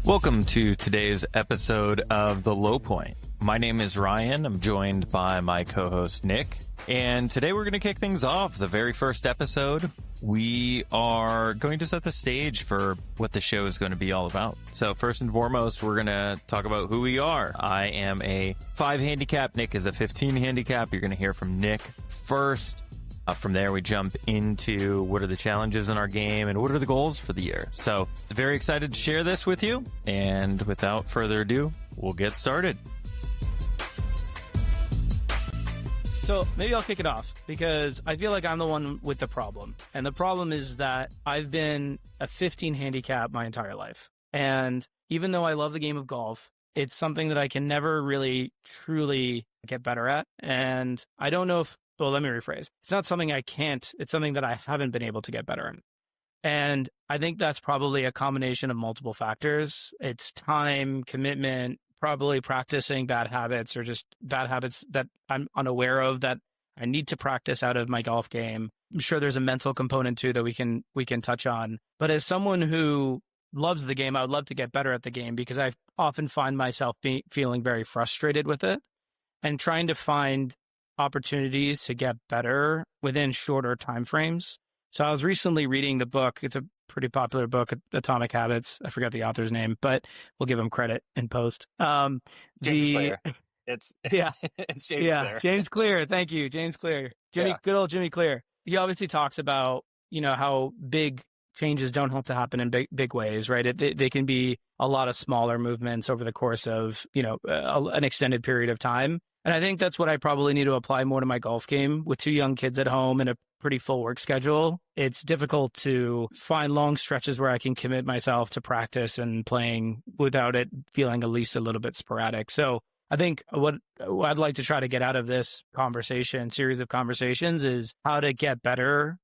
Welcome to today's episode of The Low Point. My name is Ryan. I'm joined by my co-host Nick. And today we're going to kick things off. The very first episode, we are going to set the stage for what the show is going to be all about. So first and foremost, we're going to talk about who we are. I am a 5 handicap. Nick is a 15 handicap. You're going to hear from Nick first. From there, we jump into what are the challenges in our game and what are the goals for the year. So very excited to share this with you. And without further ado, we'll get started. So maybe I'll kick it off because I feel like I'm the one with the problem. And the problem is that I've been a 15 handicap my entire life. And even though I love the game of golf, it's something that I can never really truly get better at. And I don't know if, well, let me rephrase. It's not something I can't, it's something that I haven't been able to get better in. And I think that's probably a combination of multiple factors. It's time, commitment, probably practicing bad habits or just bad habits that I'm unaware of that I need to practice out of my golf game. I'm sure there's a mental component too that we can touch on. But as someone who loves the game, I would love to get better at the game because I often find myself feeling very frustrated with it and trying to find opportunities to get better within shorter time frames. So I was recently reading the book. It's a pretty popular book, Atomic Habits. I forgot the author's name, but we'll give him credit in post. James Clear. It's James Clear. James Clear. Thank you, James Clear. Good old Jimmy Clear. He obviously talks about, how big changes don't have to happen in big ways, right? They can be a lot of smaller movements over the course of, an extended period of time. And I think that's what I probably need to apply more to my golf game. With 2 young kids at home and a pretty full work schedule, it's difficult to find long stretches where I can commit myself to practice and playing without it feeling at least a little bit sporadic. So I think what I'd like to try to get out of this series of conversations is how to get better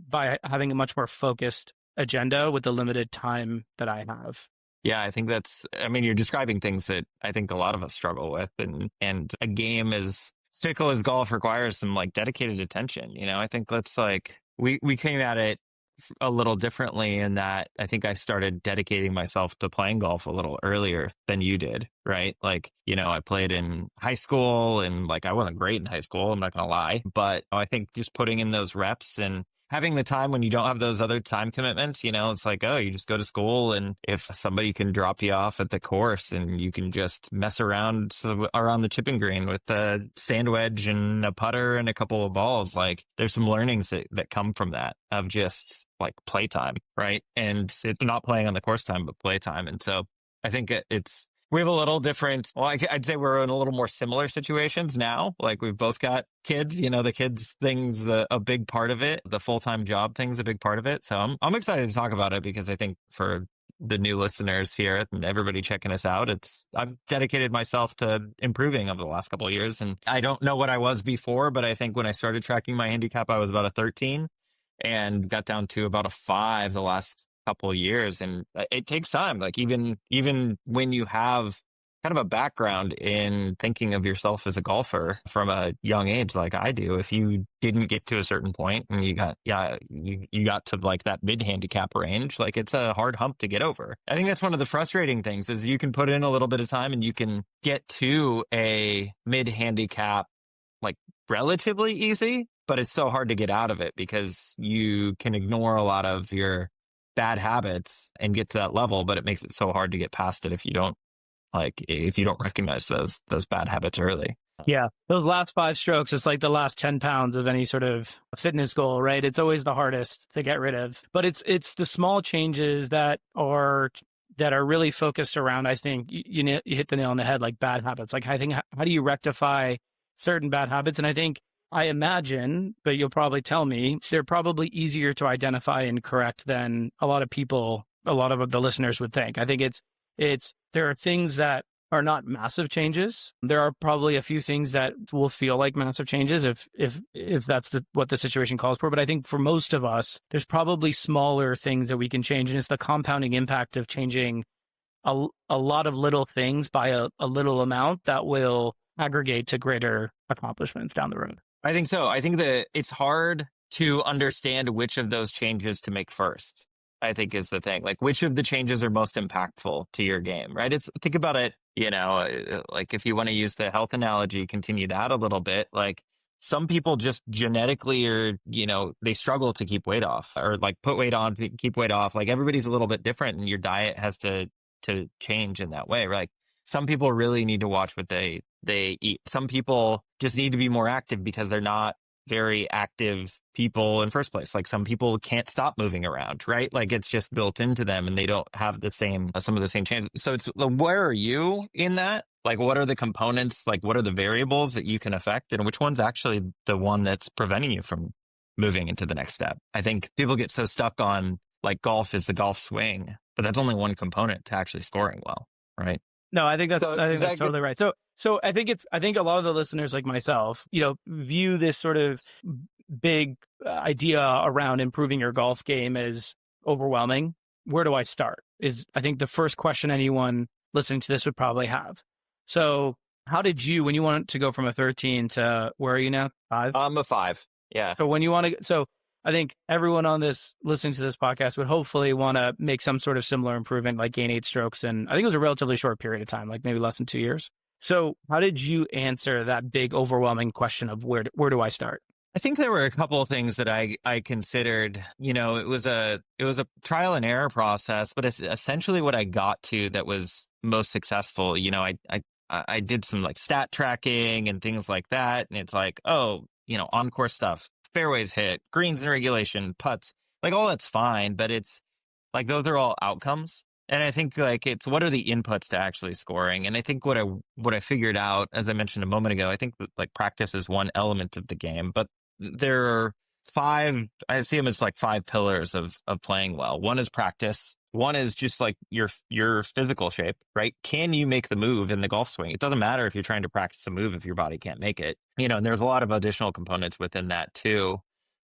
by having a much more focused agenda with the limited time that I have. Yeah, I think you're describing things that I think a lot of us struggle with. And a game as fickle as golf requires some dedicated attention. I think we came at it a little differently in that I think I started dedicating myself to playing golf a little earlier than you did, right? I played in high school and I wasn't great in high school, I'm not going to lie. But I think just putting in those reps and having the time when you don't have those other time commitments, it's you just go to school and if somebody can drop you off at the course and you can just mess around the chipping green with a sand wedge and a putter and a couple of balls, there's some learnings that come from that of just playtime, right? And it's not playing on the course time, but playtime. And so I think we have a little different, I'd say we're in a little more similar situations now. We've both got kids, the kids thing's a big part of it. The full-time job thing's a big part of it. So I'm excited to talk about it because I think for the new listeners here and everybody checking us out, I've dedicated myself to improving over the last couple of years. And I don't know what I was before, but I think when I started tracking my handicap, I was about a 13 and got down to about a 5 the last couple of years. And it takes time. Even when you have kind of a background in thinking of yourself as a golfer from a young age, like I do, if you didn't get to a certain point and you got to that mid handicap range, it's a hard hump to get over. I think that's one of the frustrating things is you can put in a little bit of time and you can get to a mid handicap relatively easy, but it's so hard to get out of it because you can ignore a lot of your bad habits and get to that level, but it makes it so hard to get past it if you don't recognize those bad habits early. Yeah, those last 5 strokes, it's like the last 10 pounds of any sort of fitness goal, right? It's always the hardest to get rid of, but it's the small changes that are really focused around. I think you hit the nail on the head, bad habits. I think how do you rectify certain bad habits? And I imagine, but you'll probably tell me, they're probably easier to identify and correct than a lot of the listeners would think. I think there are things that are not massive changes. There are probably a few things that will feel like massive changes if that's what the situation calls for. But I think for most of us, there's probably smaller things that we can change. And it's the compounding impact of changing a lot of little things by a little amount that will aggregate to greater accomplishments down the road. I think so. I think that it's hard to understand which of those changes to make first. I think is the thing. Like, which of the changes are most impactful to your game, right? Think about it, like if you want to use the health analogy, continue that a little bit. Like, some people just genetically or, they struggle to keep weight off or like put weight on, keep weight off. Like, everybody's a little bit different and your diet has to change in that way, right? Like, some people really need to watch what they eat. Some people just need to be more active because they're not very active people in first place. Like, some people can't stop moving around, right? Like, it's just built into them and they don't have some of the same changes. So it's, where are you in that? Like, what are the components? Like, what are the variables that you can affect? And which one's actually the one that's preventing you from moving into the next step? I think people get so stuck on like golf is the golf swing, but that's only one component to actually scoring well, right? No, I think that's totally right. So I think a lot of the listeners like myself, view this sort of big idea around improving your golf game as overwhelming. Where do I start? Is I think the first question anyone listening to this would probably have. So how did you, when you want to go from a 13 to where are you now? 5? I'm a 5. Yeah. So when you want to, so I think everyone on this listening to this podcast would hopefully want to make some sort of similar improvement, like gain 8 strokes. And I think it was a relatively short period of time, like maybe less than 2 years. So how did you answer that big, overwhelming question of where do I start? I think there were a couple of things that I considered. It was a trial and error process, but it's essentially what I got to that was most successful. I did some like stat tracking and things like that, and it's like, oh, on course stuff, fairways hit, greens in regulation, putts, like all that's fine, but it's like those are all outcomes. And I think like it's what are the inputs to actually scoring? And I think what I figured out, as I mentioned a moment ago, I think that like practice is one element of the game, but there are 5, I see them as like 5 pillars of playing well. One is practice. One is just like your physical shape, right? Can you make the move in the golf swing? It doesn't matter if you're trying to practice a move if your body can't make it, and there's a lot of additional components within that too.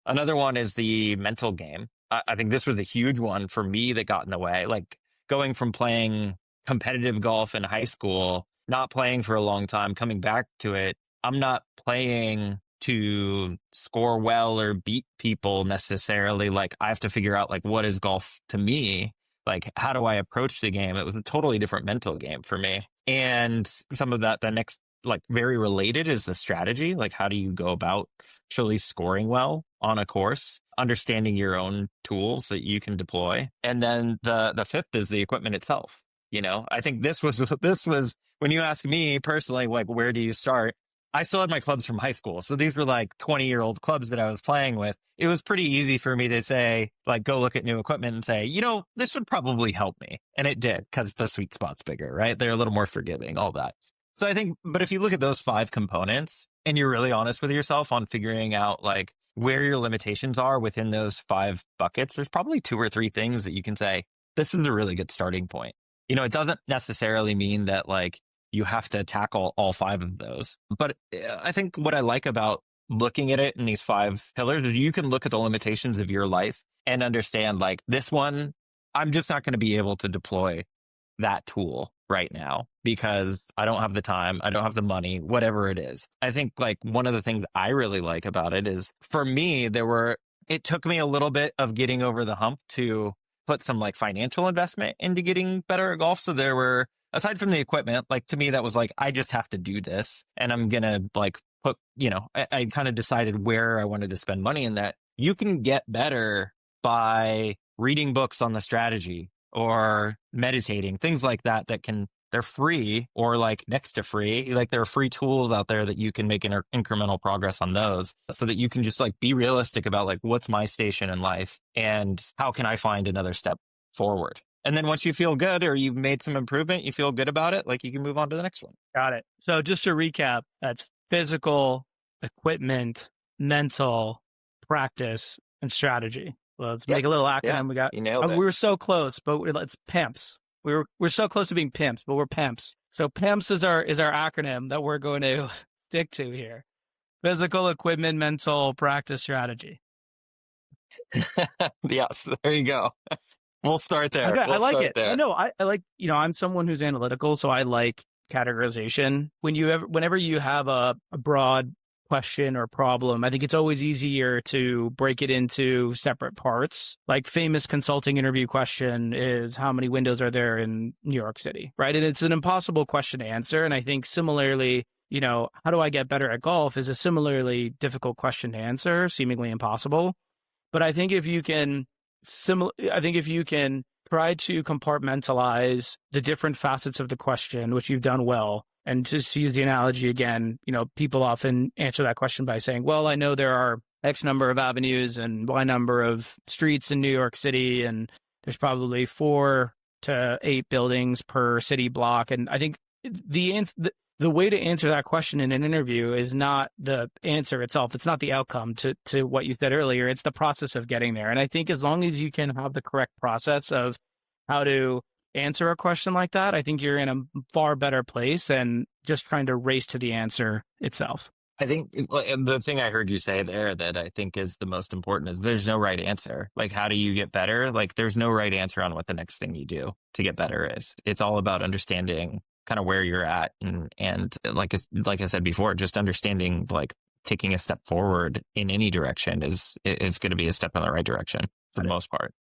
Another one is the mental game. I think this was a huge one for me that got in the way. Like, going from playing competitive golf in high school, not playing for a long time, coming back to it, I'm not playing to score well or beat people necessarily. Like, I have to figure out like what is golf to me? Like, how do I approach the game? It was a totally different mental game for me. And some of that, the next like very related is the strategy. Like, how do you go about actually scoring well on a course, understanding your own tools that you can deploy. And then the fifth is the equipment itself. I think this was when you ask me personally, like, where do you start? I still had my clubs from high school. So these were like 20-year-old clubs that I was playing with. It was pretty easy for me to say, like, go look at new equipment and say, this would probably help me. And it did, because the sweet spot's bigger, right? They're a little more forgiving, all that. So I think, but if you look at those 5 components and you're really honest with yourself on figuring out like where your limitations are within those 5 buckets, there's probably 2 or 3 things that you can say, this is a really good starting point. It doesn't necessarily mean that like you have to tackle all 5 of those. But I think what I like about looking at it in these 5 pillars is you can look at the limitations of your life and understand like this one, I'm just not going to be able to deploy that tool right now because I don't have the time, I don't have the money, whatever it is. I think like one of the things I really like about it is for me, it took me a little bit of getting over the hump to put some like financial investment into getting better at golf. So there were, aside from the equipment, like to me, that was like, I just have to do this and I'm going to like put, I kind of decided where I wanted to spend money in that. You can get better by reading books on the strategy or meditating, things like that they're free or like next to free. Like there are free tools out there that you can make incremental progress on those so that you can just like be realistic about like what's my station in life and how can I find another step forward. And then once you feel good or you've made some improvement, you feel good about it, like you can move on to the next one. Got it. So just to recap, that's physical, equipment, mental, practice, and strategy. Well, let's make a little acronym. Yeah, we got. You nailed it. We were so close, but it's PIMPs. We're so close to being pimps, but we're PIMPs. So PIMPs is our acronym that we're going to stick to here. Physical, equipment, mental, practice, strategy. Yes, there you go. We'll start there. Okay, I like it. There. I know. I like. I'm someone who's analytical, so I like categorization. Whenever you have a broad question or problem, I think it's always easier to break it into separate parts. Like famous consulting interview question is how many windows are there in New York City, right? And it's an impossible question to answer. And I think similarly, how do I get better at golf is a similarly difficult question to answer, seemingly impossible. But I think if you can try to compartmentalize the different facets of the question, which you've done well, and just to use the analogy again, people often answer that question by saying, well, I know there are X number of avenues and Y number of streets in New York City, and there's probably 4 to 8 buildings per city block. And I think the way to answer that question in an interview is not the answer itself. It's not the outcome to what you said earlier. It's the process of getting there. And I think as long as you can have the correct process of how to answer a question like that, I think you're in a far better place than just trying to race to the answer itself. I think the thing I heard you say there that I think is the most important is there's no right answer. Like, how do you get better? Like, there's no right answer on what the next thing you do to get better is. It's all about understanding kind of where you're at. And like I said before, just understanding, like, taking a step forward in any direction is going to be a step in the right direction for the most part.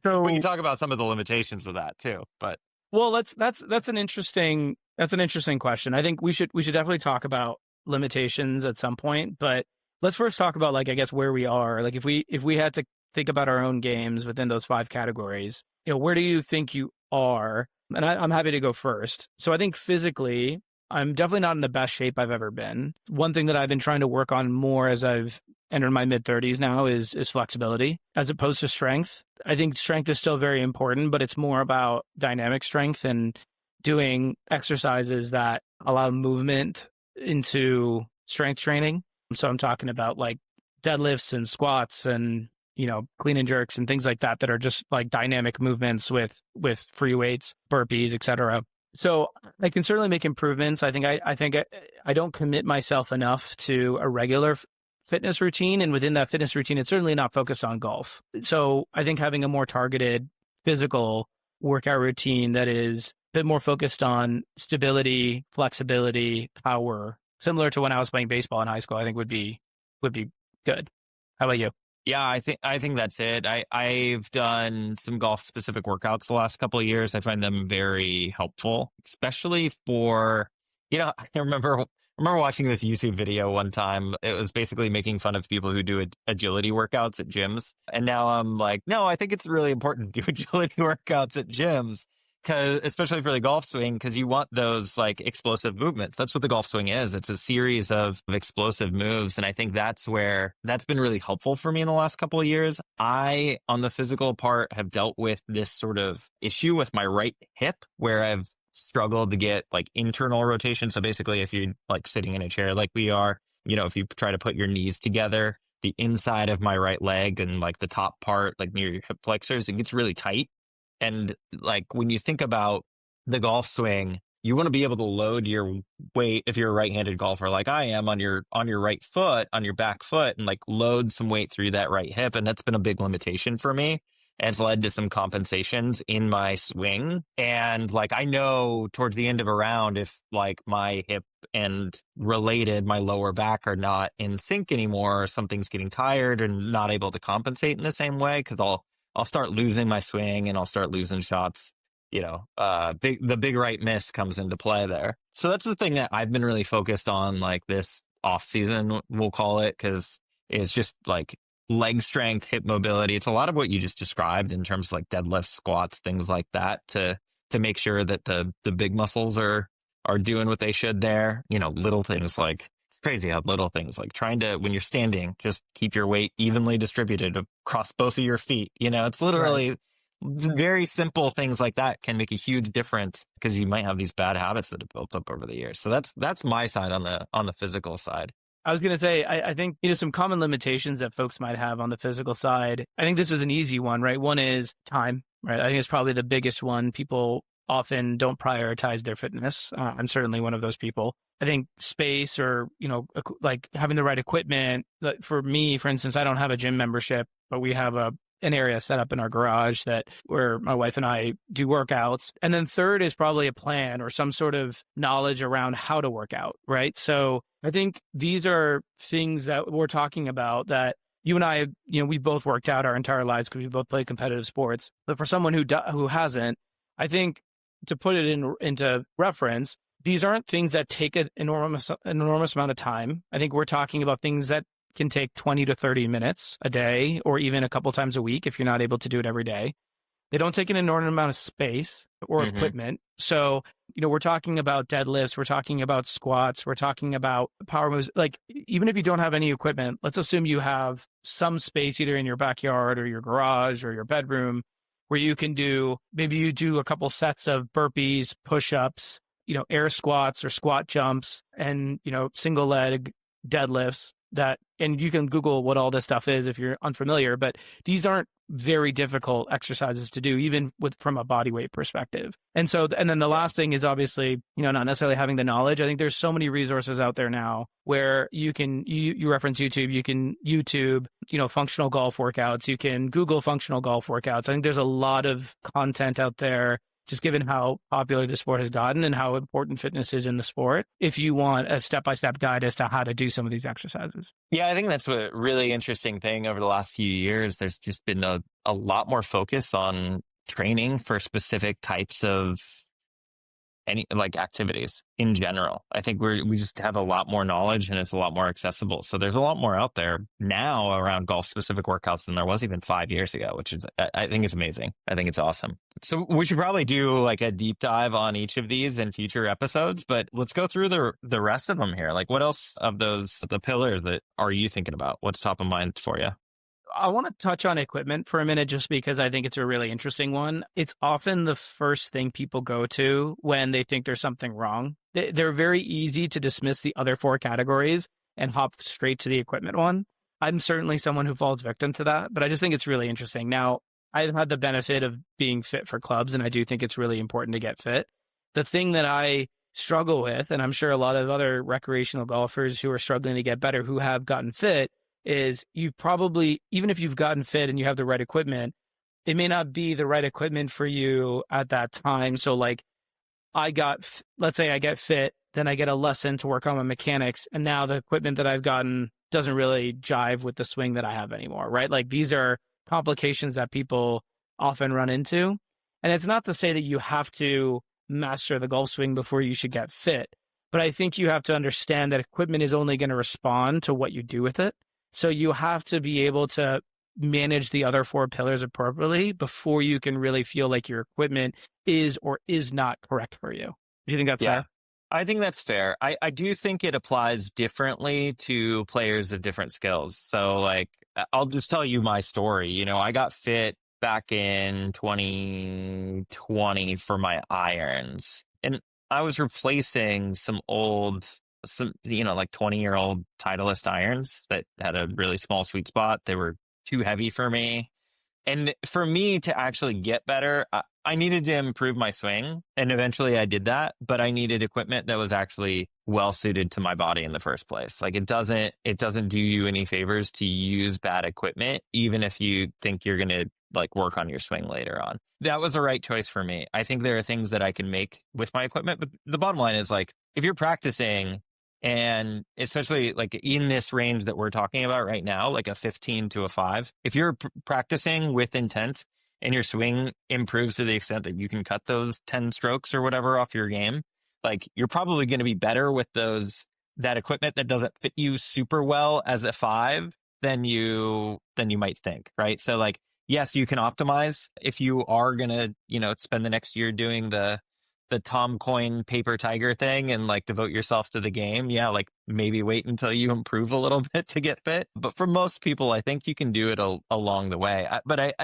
So we can talk about some of the limitations of that too, but. Well, that's an interesting question. I think we should definitely talk about limitations at some point, but let's first talk about, like, I guess where we are. Like, if we had to think about our own games within those 5 categories, where do you think you are? And I'm happy to go first. So I think physically, I'm definitely not in the best shape I've ever been. One thing that I've been trying to work on more as I've entered my mid-30s now is flexibility as opposed to strength. I think strength is still very important, but it's more about dynamic strength and doing exercises that allow movement into strength training. So I'm talking about like deadlifts and squats and clean and jerks and things like that are just like dynamic movements with free weights, burpees, etc. So I can certainly make improvements. I think I don't commit myself enough to a regular fitness routine, and within that fitness routine, it's certainly not focused on golf. So I think having a more targeted physical workout routine that is a bit more focused on stability, flexibility, power, similar to when I was playing baseball in high school, I think would be good. How about you? Yeah, I think that's it. I've done some golf specific workouts the last couple of years. I find them very helpful, especially for, I remember watching this YouTube video one time. It was basically making fun of people who do agility workouts at gyms. And now I'm like, no, I think it's really important to do agility workouts at gyms. Especially for the golf swing, because you want those like explosive movements. That's what the golf swing is. It's a series of explosive moves. And I think that's been really helpful for me in the last couple of years. I, on the physical part, have dealt with this sort of issue with my right hip where I've struggled to get like internal rotation. So basically, if you're like sitting in a chair like we are, if you try to put your knees together, the inside of my right leg and like the top part, like near your hip flexors, it gets really tight. And like when you think about the golf swing, you want to be able to load your weight if you're a right-handed golfer like I am on your right foot, on your back foot, and like load some weight through that right hip. And that's been a big limitation for me. And it's led to some compensations in my swing. And like I know towards the end of a round, if like my hip and related, my lower back are not in sync anymore, or something's getting tired and not able to compensate in the same way, because I'll start losing my swing and I'll start losing shots. The big right miss comes into play there. So that's the thing that I've been really focused on, like this off season, we'll call it, because it's just like leg strength, hip mobility. It's a lot of what you just described in terms of like deadlifts, squats, things like that, to make sure that the big muscles are doing what they should there. Little things like, it's crazy how little things like trying to, when you're standing, just keep your weight evenly distributed across both of your feet. It's literally very simple things like that can make a huge difference, because you might have these bad habits that have built up over the years. So that's my side on the physical side. I was going to say, I think, some common limitations that folks might have on the physical side. I think this is an easy one, right? One is time, right? I think it's probably the biggest one. People often don't prioritize their fitness. I'm certainly one of those people. I think space, or, like having the right equipment. Like for me, for instance, I don't have a gym membership, but we have a an area set up in our garage that where my wife and I do workouts. And then third is probably a plan or some sort of knowledge around how to work out, right? So I think these are things that we're talking about that you and I, we both worked out our entire lives because we both played competitive sports. But for someone who hasn't, I think to put it into reference, these aren't things that take an enormous amount of time. I think we're talking about things that can take 20 to 30 minutes a day or even a couple times a week if you're not able to do it every day. They don't take an inordinate amount of space or equipment. So, we're talking about deadlifts, we're talking about squats, we're talking about power moves. Like, even if you don't have any equipment, let's assume you have some space either in your backyard or your garage or your bedroom where you can maybe you do a couple sets of burpees, push-ups, air squats or squat jumps and, single leg deadlifts and you can Google what all this stuff is if you're unfamiliar, but these aren't very difficult exercises to do, even from a body weight perspective. And then the last thing is obviously, not necessarily having the knowledge. I think there's so many resources out there now where you reference YouTube, you can YouTube, functional golf workouts, you can Google functional golf workouts. I think there's a lot of content out there just given how popular the sport has gotten and how important fitness is in the sport, if you want a step-by-step guide as to how to do some of these exercises. Yeah, I think that's a really interesting thing over the last few years. There's just been a lot more focus on training for specific types of activities in general. I think we just have a lot more knowledge and it's a lot more accessible. So there's a lot more out there now around golf specific workouts than there was even 5 years ago, which is, I think it's amazing. I think it's awesome. So we should probably do like a deep dive on each of these in future episodes, but let's go through the rest of them here. Like what else of the pillars that are you thinking about? What's top of mind for you? I want to touch on equipment for a minute just because I think it's a really interesting one. It's often the first thing people go to when they think there's something wrong. They're very easy to dismiss the other four categories and hop straight to the equipment one. I'm certainly someone who falls victim to that, but I just think it's really interesting. Now, I've had the benefit of being fit for clubs, and I do think it's really important to get fit. The thing that I struggle with, and I'm sure a lot of other recreational golfers who are struggling to get better who have gotten fit, is you probably, even if you've gotten fit and you have the right equipment, it may not be the right equipment for you at that time. So like let's say I get fit, then I get a lesson to work on my mechanics. And now the equipment that I've gotten doesn't really jive with the swing that I have anymore, right? Like these are complications that people often run into. And it's not to say that you have to master the golf swing before you should get fit. But I think you have to understand that equipment is only going to respond to what you do with it. So you have to be able to manage the other four pillars appropriately before you can really feel like your equipment is or is not correct for you. Do you think that's fair? I think that's fair. I do think it applies differently to players of different skills. So like, I'll just tell you my story. I got fit back in 2020 for my irons, and I was replacing some 20-year-old Titleist irons that had a really small sweet spot. They were too heavy for me. And for me to actually get better, I needed to improve my swing. And eventually I did that, but I needed equipment that was actually well suited to my body in the first place. Like it doesn't do you any favors to use bad equipment, even if you think you're going to like work on your swing later on. That was the right choice for me. I think there are things that I can make with my equipment, but the bottom line is like, if you're practicing, and especially like in this range that we're talking about right now, like a 15 to a 5, if you're practicing with intent and your swing improves to the extent that you can cut those 10 strokes or whatever off your game, like you're probably going to be better with that equipment that doesn't fit you super well as a 5 than you might think, right? So like, yes, you can optimize if you are going to, spend the next year doing the Tom Coyne paper tiger thing and like devote yourself to the game. Yeah, like maybe wait until you improve a little bit to get fit. But for most people, I think you can do it along the way.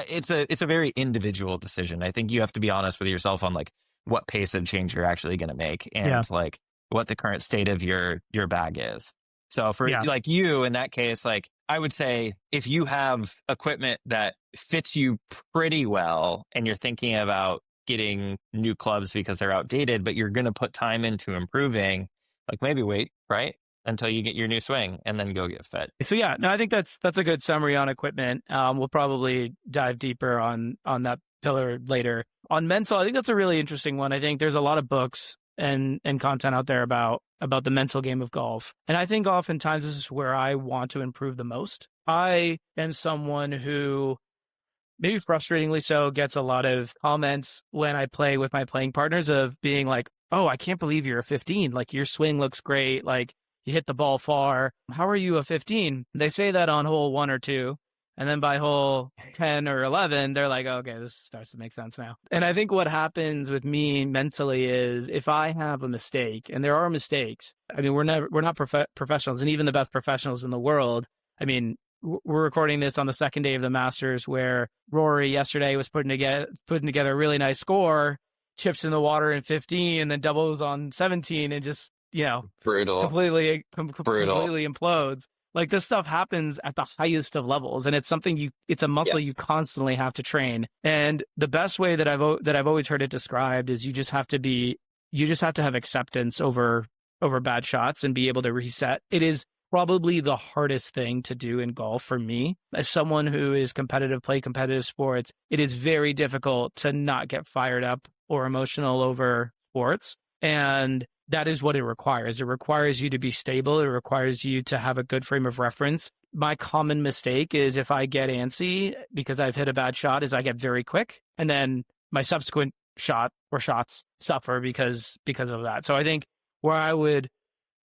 It's a very individual decision. I think you have to be honest with yourself on like what pace of change you're actually going to make and like what the current state of your bag is. So for like you in that case, like I would say if you have equipment that fits you pretty well and you're thinking about getting new clubs because they're outdated, but you're going to put time into improving, like maybe wait, right? until you get your new swing, and then go get fit. So yeah, no, I think that's a good summary on equipment. We'll probably dive deeper on that pillar later. On mental, I think that's a really interesting one. I think there's a lot of books and content out there about the mental game of golf. And I think oftentimes this is where I want to improve the most. I am someone who, maybe frustratingly so, gets a lot of comments when I play with my playing partners of being like, oh, I can't believe you're a 15. Like, your swing looks great. Like, you hit the ball far. How are you a 15? They say that on hole 1 or 2. And then by hole 10 or 11, they're like, okay, this starts to make sense now. And I think what happens with me mentally is if I have a mistake, and there are mistakes, I mean, we're not professionals, and even the best professionals in the world. I mean, we're recording this on the second day of the Masters, where Rory yesterday was putting together a really nice score, chips in the water in 15, and then doubles on 17, and just, brutal, completely implodes. Like, this stuff happens at the highest of levels, and it's something it's a muscle you constantly have to train. And the best way that I've always heard it described is you just have to have acceptance over bad shots and be able to reset. It is probably the hardest thing to do in golf for me. As someone who is play competitive sports, it is very difficult to not get fired up or emotional over sports. And that is what it requires. It requires you to be stable. It requires you to have a good frame of reference. My common mistake is, if I get antsy because I've hit a bad shot, is I get very quick, and then my subsequent shot or shots suffer because of that. So I think where I would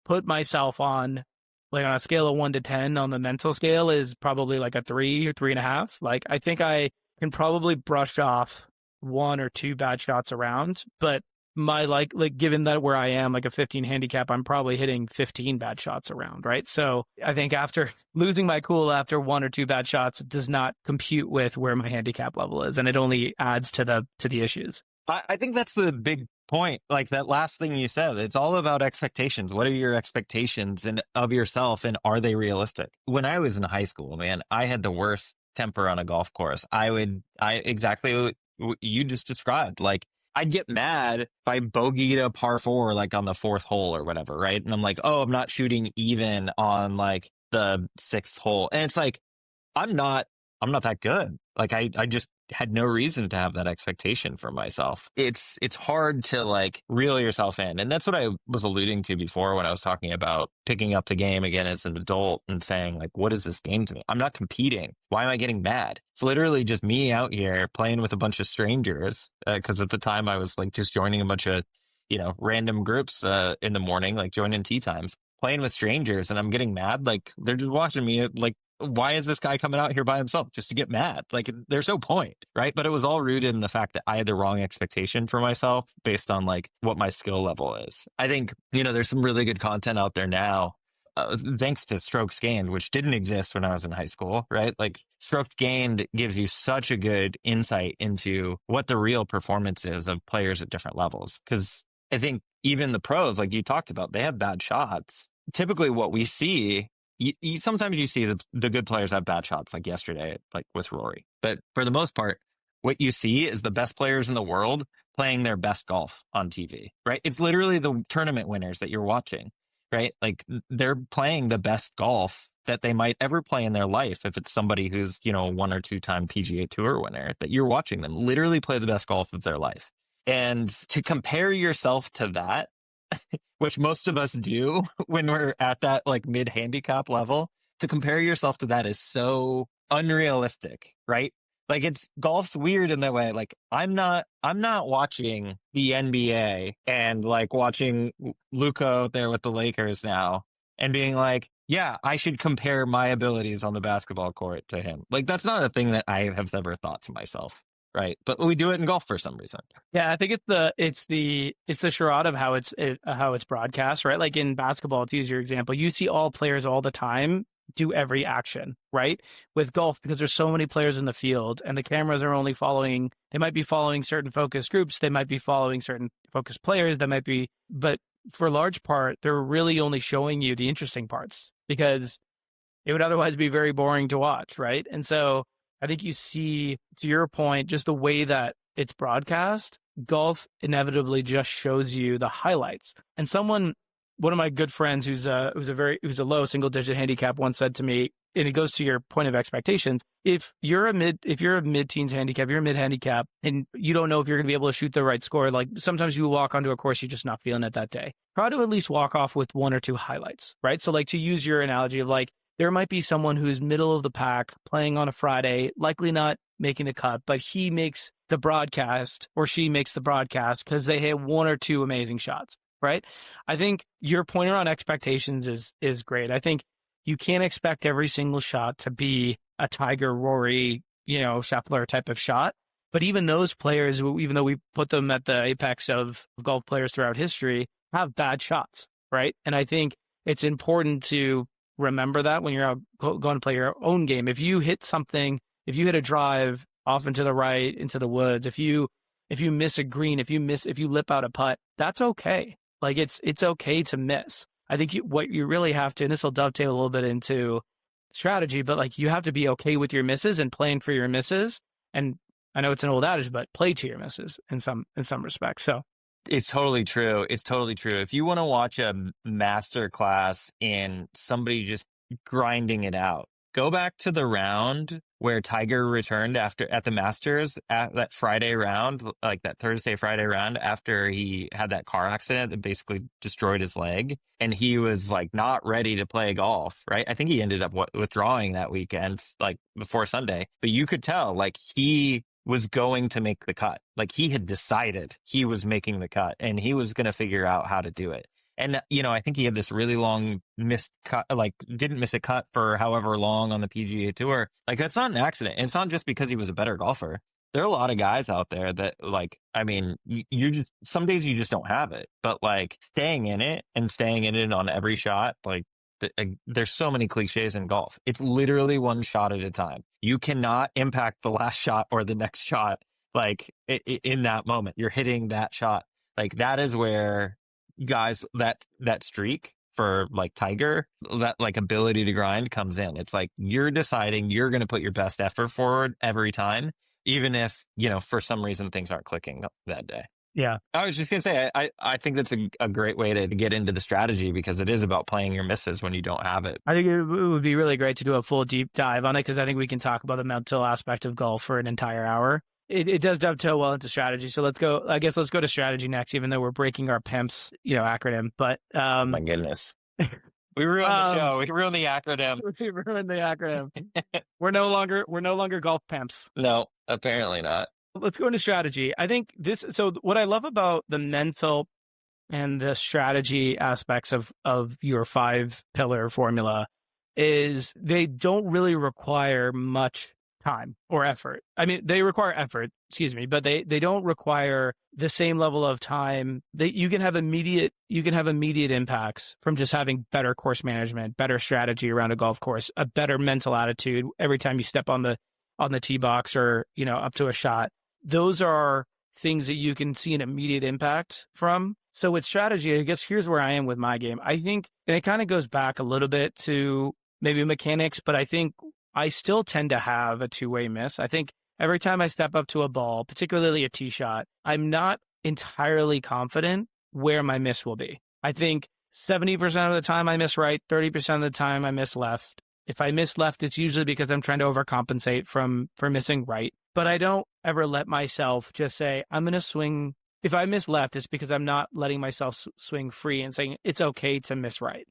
put myself on, like, on a scale of 1 to 10 on the mental scale, is probably like a 3 or 3.5. Like, I think I can probably brush off 1 or 2 bad shots around, but my like given that where I am, like a 15 handicap, I'm probably hitting 15 bad shots around, right? So I think after losing my cool after 1 or 2 bad shots, it does not compute with where my handicap level is, and it only adds to the issues. I think that's the big point. Like, that last thing you said, it's all about expectations. What are your expectations of yourself, and are they realistic? When I was in high school, man, I had the worst temper on a golf course. Exactly what you just described. Like, I'd get mad if I bogeyed a par 4, like on the 4th hole or whatever, right? And I'm like, oh, I'm not shooting even on like the 6th hole. And it's like, I'm not that good. Like, I just had no reason to have that expectation for myself. It's hard to like reel yourself in. And that's what I was alluding to before when I was talking about picking up the game again as an adult and saying, like, what is this game to me? I'm not competing. Why am I getting mad? It's literally just me out here playing with a bunch of strangers. Because at the time I was like just joining a bunch of, random groups in the morning, like joining tea times, playing with strangers, and I'm getting mad. Like, they're just watching me like, why is this guy coming out here by himself just to get mad? Like, there's no point, right? But it was all rooted in the fact that I had the wrong expectation for myself based on like what my skill level is. I think, there's some really good content out there now, thanks to strokes gained, which didn't exist when I was in high school, right? Like, strokes gained gives you such a good insight into what the real performance is of players at different levels. Because I think even the pros, like you talked about, they have bad shots. Typically what we see, sometimes you see the good players have bad shots, like yesterday, like with Rory. But for the most part, what you see is the best players in the world playing their best golf on TV, right? It's literally the tournament winners that you're watching, right? Like, they're playing the best golf that they might ever play in their life. If it's somebody who's, a 1 or 2 time PGA Tour winner, that you're watching them literally play the best golf of their life. And to compare yourself to that, which most of us do when we're at that like mid handicap level, to compare yourself to that is so unrealistic, right? Like, golf's weird in that way. Like, I'm not watching the NBA and like watching Luka out there with the Lakers now and being like, yeah, I should compare my abilities on the basketball court to him. Like, that's not a thing that I have ever thought to myself. Right. But we do it in golf for some reason. Yeah, I think it's the charade of how it's broadcast, right? Like, in basketball, to use your example, you see all players all the time do every action, right? With golf, because there's so many players in the field and the cameras are only they might be following certain focus groups, they might be following certain focus players, but for a large part, they're really only showing you the interesting parts, because it would otherwise be very boring to watch, right? And so I think you see, to your point, just the way that it's broadcast, golf inevitably just shows you the highlights. And someone one of my good friends who's a low single digit handicap once said to me, and it goes to your point of expectations. If you're a mid-teens handicap, you're a mid handicap, and you don't know if you're going to be able to shoot the right score. Like sometimes you walk onto a course, you're just not feeling it that day. Try to at least walk off with one or two highlights, right? So like to use your analogy of like, there might be someone who's middle of the pack playing on a Friday, likely not making a cut, but he makes the broadcast or she makes the broadcast because they hit one or two amazing shots, right? I think your point around expectations is great. I think you can't expect every single shot to be a Tiger, Rory, Scheffler type of shot. But even those players, even though we put them at the apex of golf players throughout history, have bad shots, right? And I think it's important to remember that when you're out going to play your own game. If you hit a drive off into the right, into the woods, if you miss a green, if you lip out a putt, that's okay. Like it's okay to miss. I think what you really have to, and this will dovetail a little bit into strategy, but like you have to be okay with your misses and playing for your misses. And I know it's an old adage, but play to your misses in some respects. So it's totally true. It's totally true. If you want to watch a master class in somebody just grinding it out, go back to the round where Tiger returned at the Masters at that Friday round, like that Thursday, Friday round, after he had that car accident that basically destroyed his leg. And he was like not ready to play golf, right? I think he ended up withdrawing that weekend, like before Sunday. But you could tell like he was going to make the cut. Like he had decided he was making the cut and he was going to figure out how to do it. And, I think he had this really long missed cut, like didn't miss a cut for however long on the PGA Tour. Like that's not an accident. And it's not just because he was a better golfer. There are a lot of guys out there that like, I mean, some days you just don't have it, but like staying in it on every shot, like there's so many cliches in golf. It's literally one shot at a time. You cannot impact the last shot or the next shot. Like in that moment, you're hitting that shot. Like that is where guys that streak for like Tiger, that like ability to grind comes in. It's like you're deciding you're going to put your best effort forward every time, even if for some reason things aren't clicking that day. Yeah, I was just gonna say I think that's a great way to get into the strategy because it is about playing your misses when you don't have it. I think it would be really great to do a full deep dive on it because I think we can talk about the mental aspect of golf for an entire hour. It does dovetail well into strategy. So let's go to strategy next, even though we're breaking our PEMPS, acronym. But my goodness, we ruined the show. We ruined the acronym. We ruined the acronym. We're no longer golf PEMPS. No, apparently not. Let's go into strategy. I think so what I love about the mental and the strategy aspects of your 5-pillar formula is they don't really require much time or effort. I mean, they require effort, but they don't require the same level of time. You can have immediate impacts from just having better course management, better strategy around a golf course, a better mental attitude every time you step on the tee box or, up to a shot. Those are things that you can see an immediate impact from. So with strategy, I guess here's where I am with my game. I think, and it kind of goes back a little bit to maybe mechanics, but I think I still tend to have a two-way miss. I think every time I step up to a ball, particularly a tee shot, I'm not entirely confident where my miss will be. I think 70% of the time I miss right, 30% of the time I miss left. If I miss left, it's usually because I'm trying to overcompensate for missing right. But I don't ever let myself just say, I'm going to swing. If I miss left, it's because I'm not letting myself swing free and saying it's okay to miss right.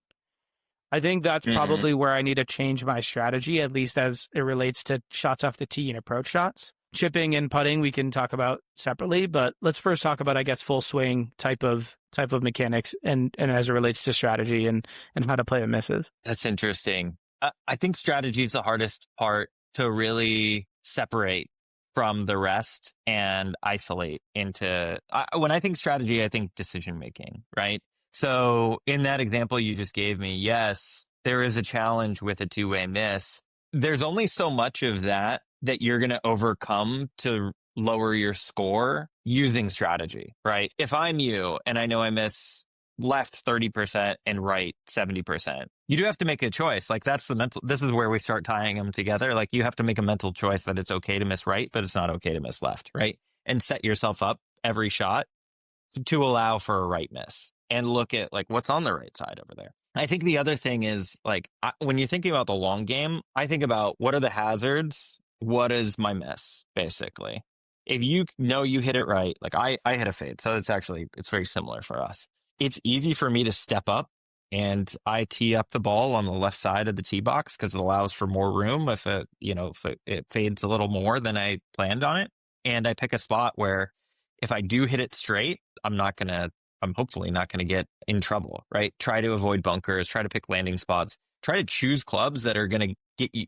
I think that's probably where I need to change my strategy, at least as it relates to shots off the tee and approach shots. Chipping and putting we can talk about separately, but let's first talk about, I guess, full swing type of mechanics and as it relates to strategy and how to play the misses. That's interesting. I think strategy is the hardest part to really separate from the rest and isolate into. When I think strategy, I think decision making, right? So in that example you just gave me, yes, there is a challenge with a two-way miss. There's only so much of that you're going to overcome to lower your score using strategy, right? If I'm you and I know I miss left 30% and right 70%, you do have to make a choice. Like this is where we start tying them together. Like you have to make a mental choice that it's okay to miss right, but it's not okay to miss left, right? And set yourself up every shot to allow for a right miss. and look at like what's on the right side over there. I think the other thing is like when you're thinking about the long game, I think about what are the hazards? What is my miss, basically? If you know you hit it right, like I hit a fade, so it's very similar for us. It's easy for me to step up and I tee up the ball on the left side of the tee box because it allows for more room if it fades a little more than I planned on it. And I pick a spot where if I do hit it straight, I'm hopefully not gonna get in trouble, right? Try to avoid bunkers, try to pick landing spots, try to choose clubs that are gonna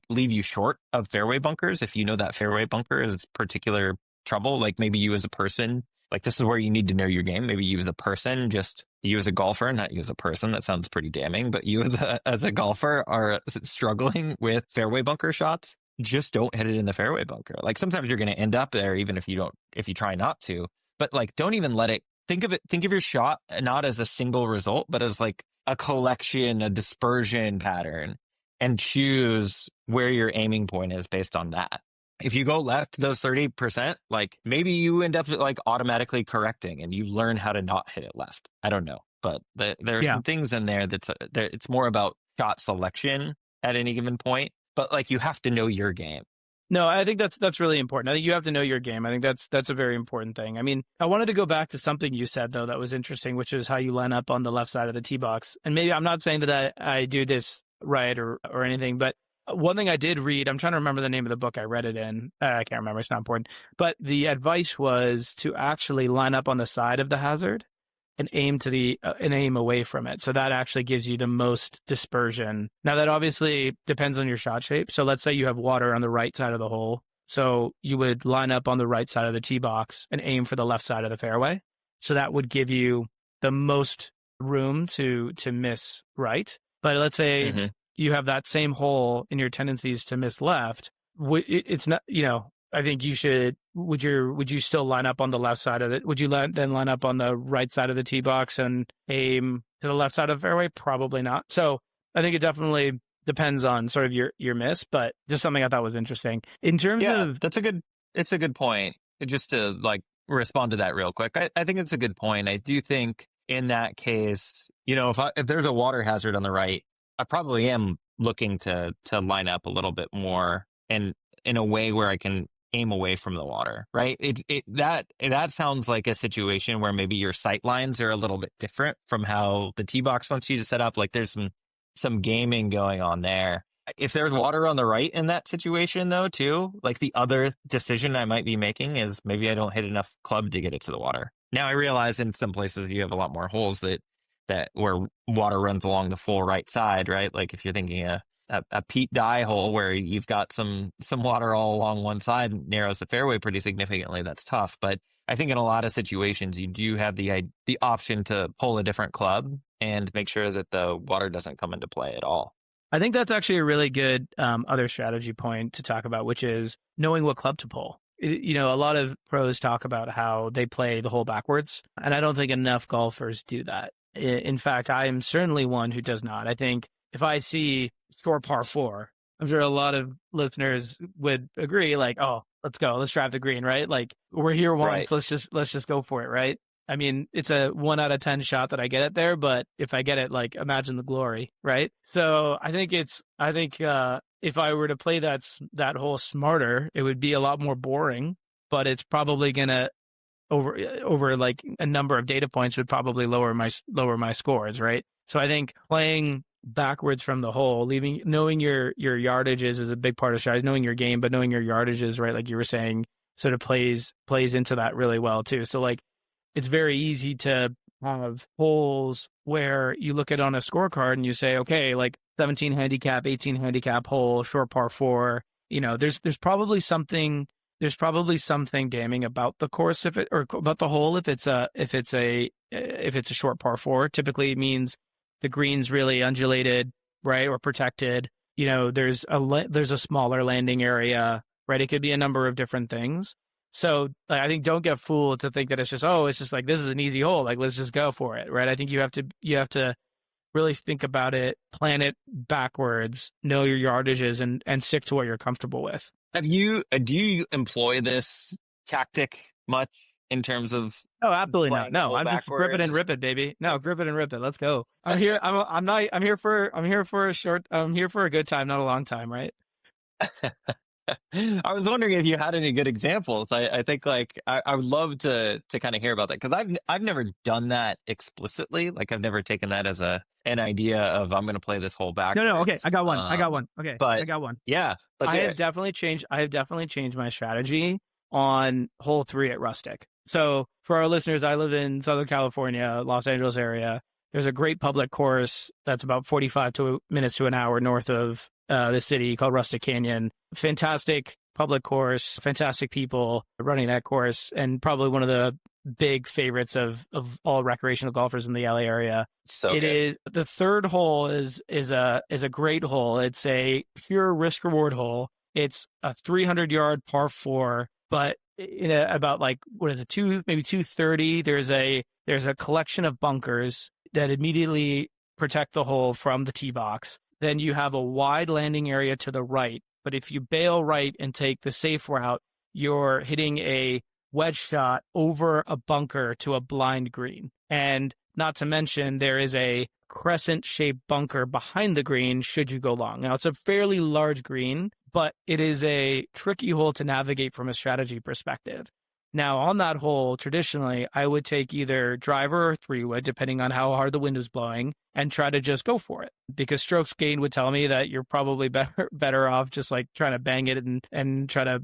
leave you short of fairway bunkers if you know that fairway bunker is particular trouble. Like maybe you as a person, like this is where you need to know your game. Maybe you as a person, just you as a golfer, not you as a person. That sounds pretty damning, but you as a golfer are struggling with fairway bunker shots. Just don't hit it in the fairway bunker. Like sometimes you're going to end up there, even if you try not to. But like, don't even let it. Think of your shot not as a single result, but as like a collection, a dispersion pattern, and choose where your aiming point is based on that. If you go left those 30%, like maybe you end up like automatically correcting and you learn how to not hit it left. I don't know, but there are some things in there it's more about shot selection at any given point, but like you have to know your game. No, I think that's really important. I think you have to know your game. I think that's a very important thing. I mean, I wanted to go back to something you said though that was interesting, which is how you line up on the left side of the tee box. And maybe I'm not saying that I do this right or anything, but one thing I did read, I'm trying to remember the name of the book I read it in. I can't remember. It's not important. But the advice was to actually line up on the side of the hazard and aim away from it. So that actually gives you the most dispersion. Now that obviously depends on your shot shape. So let's say you have water on the right side of the hole. So you would line up on the right side of the tee box and aim for the left side of the fairway. So that would give you the most room to miss right. But let's say you have that same hole in your tendencies to miss left. It's not, I think you should, would you still line up on the left side of it? Would you then line up on the right side of the tee box and aim to the left side of the fairway? Probably not. So I think it definitely depends on sort of your miss, but just something I thought was interesting. In terms of... It's a good point. Just to like respond to that real quick. I think it's a good point. I do think in that case, if there's a water hazard on the right, I probably am looking to line up a little bit more and in a way where I can aim away from the water, right? That sounds like a situation where maybe your sight lines are a little bit different from how the tee box wants you to set up. Like there's some gaming going on there. If there's water on the right in that situation though, too, like the other decision I might be making is maybe I don't hit enough club to get it to the water. Now I realize in some places you have a lot more holes that where water runs along the full right side, right? Like if you're thinking a Pete Dye hole where you've got some water all along one side and narrows the fairway pretty significantly, that's tough. But I think in a lot of situations you do have the option to pull a different club and make sure that the water doesn't come into play at all. I think that's actually a really good other strategy point to talk about, which is knowing what club to pull. A lot of pros talk about how they play the hole backwards, and I don't think enough golfers do that. In fact, I am certainly one who does not. I think if I see score par 4, I'm sure a lot of listeners would agree, like, oh, let's go, let's drive the green, right? Like we're here once, right. let's just go for it, right? I mean, it's a 1 out of 10 shot that I get it there, but if I get it, like imagine the glory, right? So I think if I were to play that hole smarter, it would be a lot more boring, but it's probably gonna over like a number of data points would probably lower my scores, right? So I think playing backwards from the hole, knowing your yardages is a big part of strategy, knowing your game, but knowing your yardages, right? Like you were saying, sort of plays into that really well too. So like it's very easy to have holes where you look at on a scorecard and you say, okay, like 17 handicap, 18 handicap hole, short par 4. There's probably something damning about the course or about the hole if it's a short par 4. Typically it means the green's really undulated, right, or protected. There's a smaller landing area, right? It could be a number of different things. So I think don't get fooled to think that it's just like this is an easy hole, like let's just go for it, right? I think you have to really think about it, plan it backwards, know your yardages, and stick to what you're comfortable with. Do you employ this tactic much in terms of Oh, absolutely not. playing the No, hole I'm just grip it and backwards? rip it, baby. No, grip it and rip it. Let's go. I'm here. I'm not. I'm here for a short. I'm here for a good time, not a long time, right? I was wondering if you had any good examples. I think like I would love to kind of hear about that because I've never done that explicitly. Like I've never taken that as an idea of I'm going to play this hole No, no. Okay, I backwards. got one. I got one. Okay, I But got one. yeah, let's I hear have it. definitely changed. I have definitely changed my strategy on hole 3 at Rustic. So for our listeners, I live in Southern California, Los Angeles area. There's a great public course that's about 45 minutes to an hour north of the city called Rustic Canyon. Fantastic public course, fantastic people running that course, and probably one of the big favorites of all recreational golfers in the LA area. So It good. is the third hole is a great hole. It's a pure risk reward hole. It's a 300-yard par 4, but in about like what is it, maybe 230. There's a collection of bunkers that immediately protect the hole from the tee box. Then you have a wide landing area to the right. But if you bail right and take the safe route, you're hitting a wedge shot over a bunker to a blind green. And not to mention, there is a crescent-shaped bunker behind the green should you go long. Now, it's a fairly large green, but it is a tricky hole to navigate from a strategy perspective. Now, on that hole, traditionally, I would take either driver or 3-wood, depending on how hard the wind is blowing, and try to just go for it. Because strokes gained would tell me that you're probably better off just like trying to bang it and try to,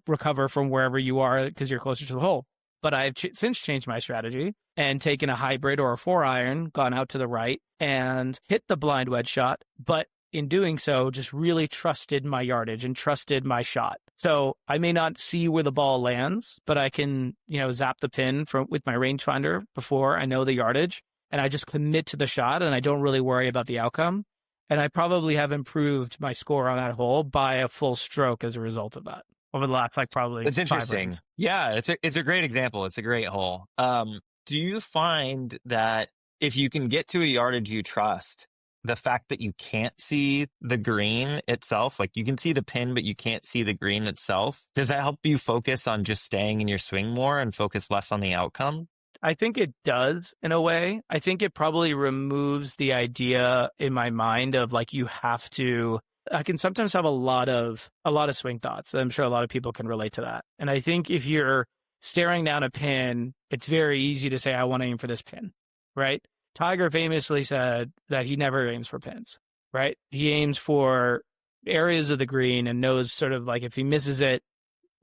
recover from wherever you are because you're closer to the hole. But I've since changed my strategy and taken a hybrid or a 4-iron, gone out to the right and hit the blind wedge shot. But in doing so, just really trusted my yardage and trusted my shot. So I may not see where the ball lands, but I can, zap the pin with my rangefinder before I know the yardage, and I just commit to the shot, and I don't really worry about the outcome. And I probably have improved my score on that hole by a full stroke as a result of that over the last probably It's 5 interesting. rounds. Yeah, it's a great example. It's a great hole. Do you find that if you can get to a yardage you trust, the fact that you can't see the green itself, like you can see the pin, but you can't see the green itself, does that help you focus on just staying in your swing more and focus less on the outcome? I think it does in a way. I think it probably removes the idea in my mind of you have to. I can sometimes have a lot of swing thoughts. I'm sure a lot of people can relate to that. And I think if you're staring down a pin, it's very easy to say, I want to aim for this pin, right? Tiger famously said that he never aims for pins, right? He aims for areas of the green and knows sort of if he misses it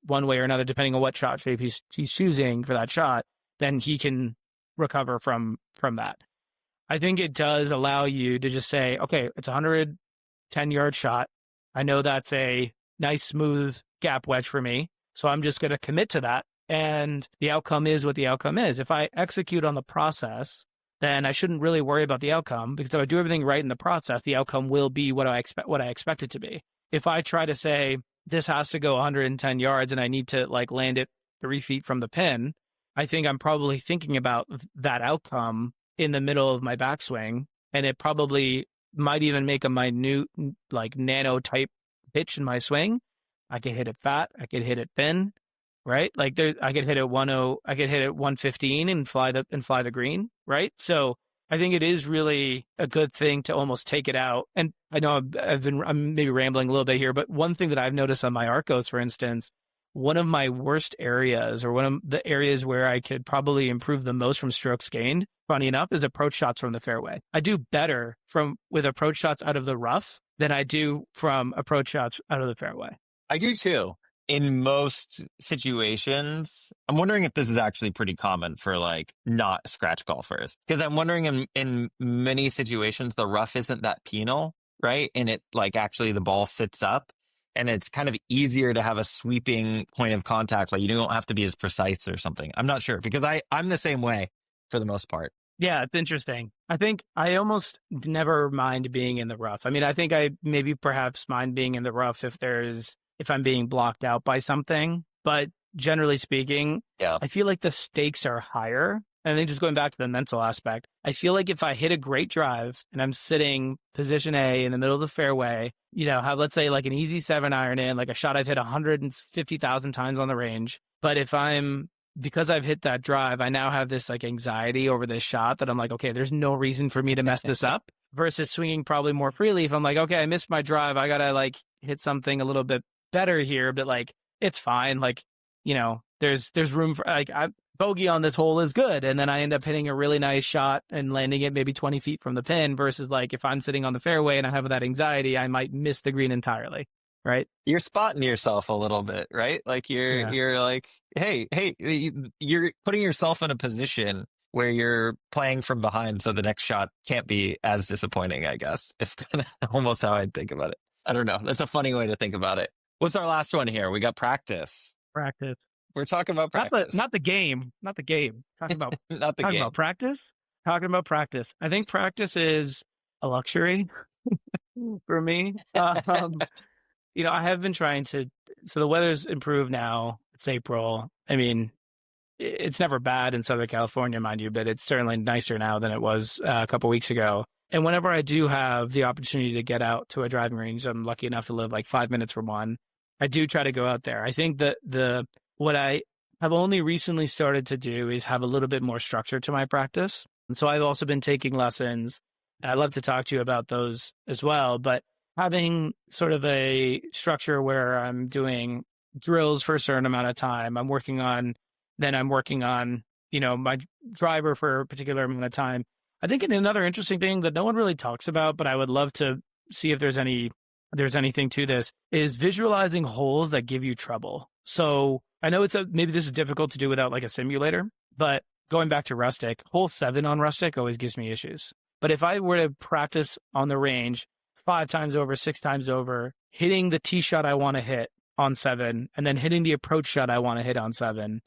one way or another, depending on what shot shape he's choosing for that shot, then he can recover from that. I think it does allow you to just say, okay, it's a 110-yard shot. I know that's a nice, smooth gap wedge for me, so I'm just going to commit to that, and the outcome is what the outcome is. If I execute on the process, then I shouldn't really worry about the outcome, because if I do everything right in the process, the outcome will be what I expect it to be. If I try to say this has to go 110 yards and I need to land it 3 feet from the pin, I think I'm probably thinking about that outcome in the middle of my backswing, and it probably might even make a minute nano type pitch in my swing. I could hit it fat, I could hit it thin, right? I could hit it 10, I could hit it 115 and fly the green, right? So I think it is really a good thing to almost take it out. And I know I'm maybe rambling a little bit here, but one thing that I've noticed on my Arcos, for instance, one of my worst areas, or one of the areas where I could probably improve the most from strokes gained, funny enough, is approach shots from the fairway. I do better with approach shots out of the rough than I do from approach shots out of the fairway. I do too. In most situations, I'm wondering if this is actually pretty common for not scratch golfers. Because I'm wondering in many situations, the rough isn't that penal, right? And it actually the ball sits up. And it's kind of easier to have a sweeping point of contact. You don't have to be as precise or something. I'm not sure, because I'm the same way for the most part. Yeah, it's interesting. I think I almost never mind being in the rough. I mean, I think I maybe perhaps mind being in the rough if I'm being blocked out by something. But generally speaking, yeah, I feel like the stakes are higher. And then just going back to the mental aspect, I feel like if I hit a great drive and I'm sitting position A in the middle of the fairway, have, let's say, an easy 7-iron in, a shot I've hit 150,000 times on the range. But if I'm because I've hit that drive, I now have this like anxiety over this shot that I'm like, okay, there's no reason for me to mess this up versus swinging probably more freely. If I'm like, okay, I missed my drive, I gotta like hit something a little bit better here, but like it's fine. Like, there's room for like bogey on this hole is good. And then I end up hitting a really nice shot and landing it maybe 20 feet from the pin versus like if I'm sitting on the fairway and I have that anxiety, I might miss the green entirely. Right. You're spotting yourself a little bit, right? Like you're like, hey, you're putting yourself in a position where you're playing from behind, so the next shot can't be as disappointing, I guess. It's kind of almost how I think about it. I don't know. That's a funny way to think about it. What's our last one here? We got practice. Practice. We're talking about practice. Not the game. Talking about not the talking game. about practice. Talking about practice. I think practice is a luxury for me. I have been trying to. So the weather's improved now. It's April. I mean, it's never bad in Southern California, mind you, but it's certainly nicer now than it was a couple weeks ago. And whenever I do have the opportunity to get out to a driving range, I'm lucky enough to live like 5 minutes from one. I do try to go out there. I think that what I have only recently started to do is have a little bit more structure to my practice. And so I've also been taking lessons. I'd love to talk to you about those as well. But having sort of a structure where I'm doing drills for a certain amount of time, I'm working on my driver for a particular amount of time. I think another interesting thing that no one really talks about, but I would love to see if there's anything to this, is visualizing holes that give you trouble. So I know maybe this is difficult to do without like a simulator, but going back to Rustic, hole 7 on Rustic always gives me issues. But if I were to practice on the range 5 times over, 6 times over, hitting the tee shot I want to hit on 7, and then hitting the approach shot I want to hit on 7,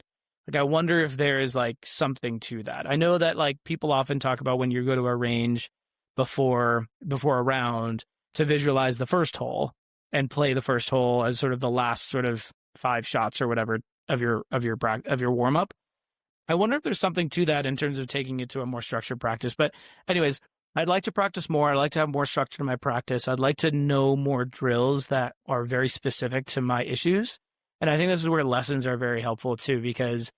like I wonder if there is like something to that. I know that like people often talk about when you go to a range before a round to visualize the first hole and play the first hole as sort of the last sort of 5 shots or whatever of your warm up. I wonder if there's something to that in terms of taking it to a more structured practice. But anyways, I'd like to practice more. I'd like to have more structure in my practice. I'd like to know more drills that are very specific to my issues. And I think this is where lessons are very helpful too, because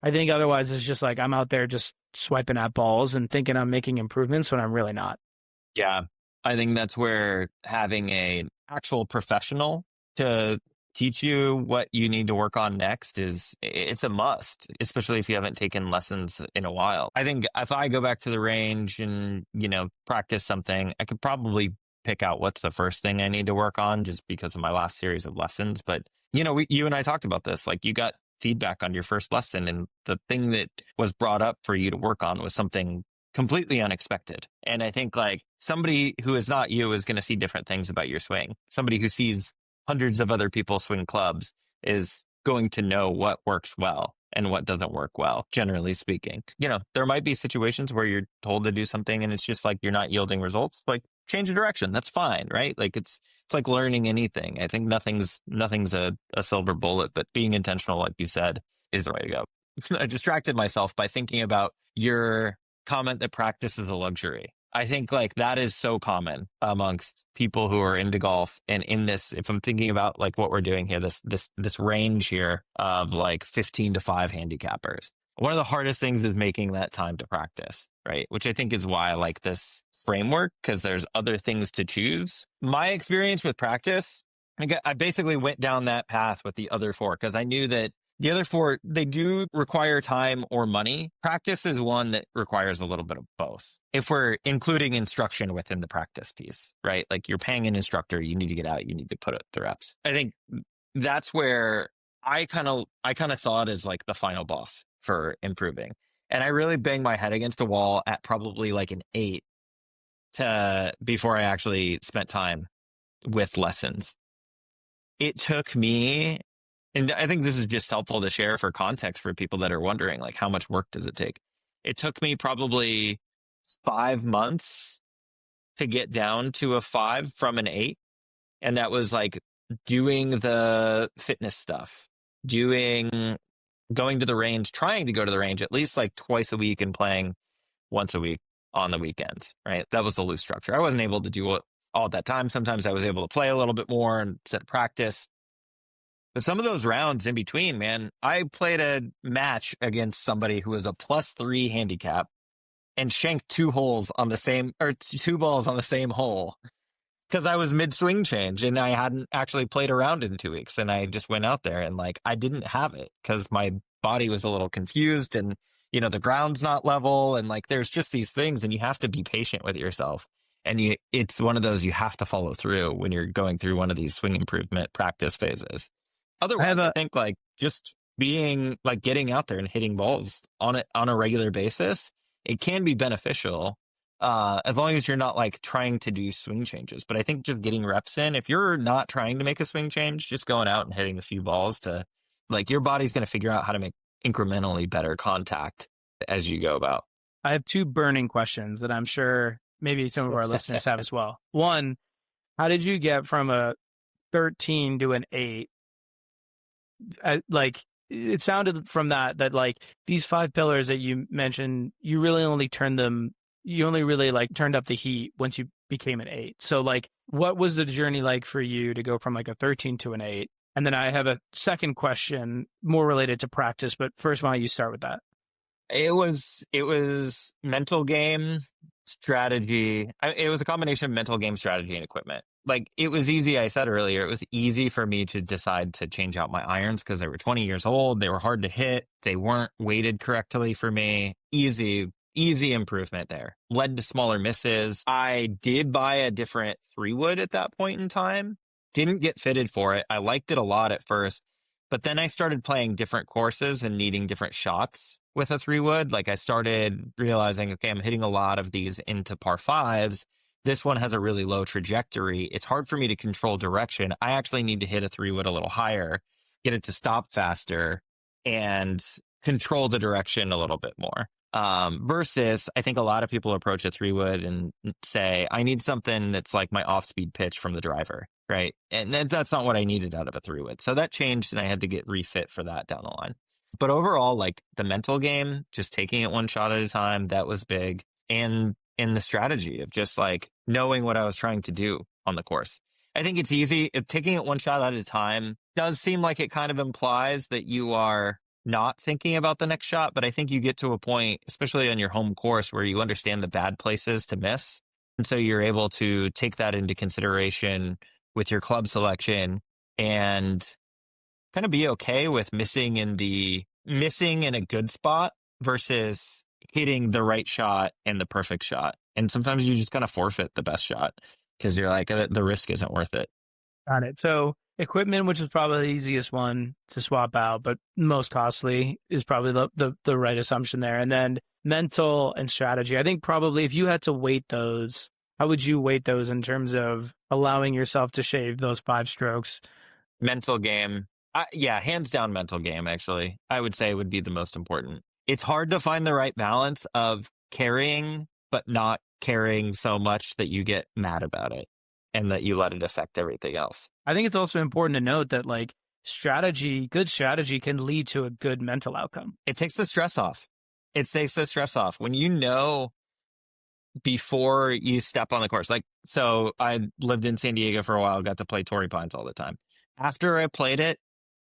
I think otherwise it's just like I'm out there just swiping at balls and thinking I'm making improvements when I'm really not. Yeah. I think that's where having a actual professional to teach you what you need to work on next it's a must, especially if you haven't taken lessons in a while. I think if I go back to the range and, practice something, I could probably pick out what's the first thing I need to work on just because of my last series of lessons. But, you and I talked about this, like you got feedback on your first lesson and the thing that was brought up for you to work on was something completely unexpected. And I think like somebody who is not you is going to see different things about your swing. Somebody who sees hundreds of other people swing clubs is going to know what works well and what doesn't work well, generally speaking. There might be situations where you're told to do something and it's just like you're not yielding results. Like change of direction. That's fine, right? Like it's like learning anything. I think nothing's a silver bullet, but being intentional, like you said, is the way to go. I distracted myself by thinking about your comment that practice is a luxury. I think like that is so common amongst people who are into golf and in this, if I'm thinking about like what we're doing here, this range here of like 15 to 5 handicappers. One of the hardest things is making that time to practice, right? Which I think is why I like this framework, because there's other things to choose. My experience with practice, I basically went down that path with the other 4 because I knew that the other 4, they do require time or money. Practice is one that requires a little bit of both. If we're including instruction within the practice piece, right? Like you're paying an instructor, you need to get out, you need to put it the reps. I think that's where I kind of saw it as like the final boss for improving. And I really banged my head against a wall at probably like an 8 before I actually spent time with lessons. It took me, and I think this is just helpful to share for context for people that are wondering, like, how much work does it take? It took me probably 5 months to get down to a 5 from an 8. And that was like doing the fitness stuff, going to the range, trying to go to the range at least like twice a week and playing once a week on the weekends, right? That was the loose structure. I wasn't able to do it all at that time. Sometimes I was able to play a little bit more and set practice. But some of those rounds in between, man, I played a match against somebody who was a +3 handicap and shanked two holes on the same, or two balls on the same hole because I was mid swing change and I hadn't actually played around in 2 weeks. And I just went out there and like I didn't have it because my body was a little confused and, the ground's not level. And like there's just these things and you have to be patient with yourself. And it's one of those you have to follow through when you're going through one of these swing improvement practice phases. Otherwise, I think like just being like getting out there and hitting balls on a regular basis, it can be beneficial as long as you're not like trying to do swing changes. But I think just getting reps in, if you're not trying to make a swing change, just going out and hitting a few balls to like your body's going to figure out how to make incrementally better contact as you go about. I have two burning questions that I'm sure maybe some of our listeners have as well. One, how did you get from a 13 to an 8? Like it sounded from that like these 5 pillars that you mentioned, you only really like turned up the heat once you became an 8. So like, what was the journey like for you to go from like a 13 to an 8? And then I have a second question more related to practice, but first, why don't you start with that? It was mental game strategy. It was a combination of mental game strategy and equipment. Like it was easy. I said earlier, it was easy for me to decide to change out my irons because they were 20 years old. They were hard to hit. They weren't weighted correctly for me. Easy improvement there. Led to smaller misses. I did buy a different 3-wood at that point in time. Didn't get fitted for it. I liked it a lot at first, but then I started playing different courses and needing different shots with a 3-wood. Like I started realizing, okay, I'm hitting a lot of these into par 5s. This one has a really low trajectory. It's hard for me to control direction. I actually need to hit a 3-wood a little higher, get it to stop faster, and control the direction a little bit more. Versus, I think a lot of people approach a 3-wood and say, I need something that's like my off-speed pitch from the driver, right? And that's not what I needed out of a 3-wood. So that changed, and I had to get refit for that down the line. But overall, like the mental game, just taking it one shot at a time, that was big. And in the strategy of just like knowing what I was trying to do on the course. I think it's easy. Taking it one shot at a time does seem like it kind of implies that you are not thinking about the next shot. But I think you get to a point, especially on your home course, where you understand the bad places to miss. And so you're able to take that into consideration with your club selection and kind of be okay with missing in a good spot versus hitting the right shot and the perfect shot. And sometimes you just kind of forfeit the best shot because you're like, the risk isn't worth it. Got it. So equipment, which is probably the easiest one to swap out, but most costly, is probably the right assumption there. And then mental and strategy. I think probably if you had to weight those, how would you weight those in terms of allowing yourself to shave those 5 strokes? Mental game. Yeah, hands down mental game, actually. I would say would be the most important. It's hard to find the right balance of carrying, but not caring so much that you get mad about it and that you let it affect everything else. I think it's also important to note that like good strategy can lead to a good mental outcome. It takes the stress off. When you know before you step on the course. Like, so I lived in San Diego for a while, got to play Torrey Pines all the time. After I played it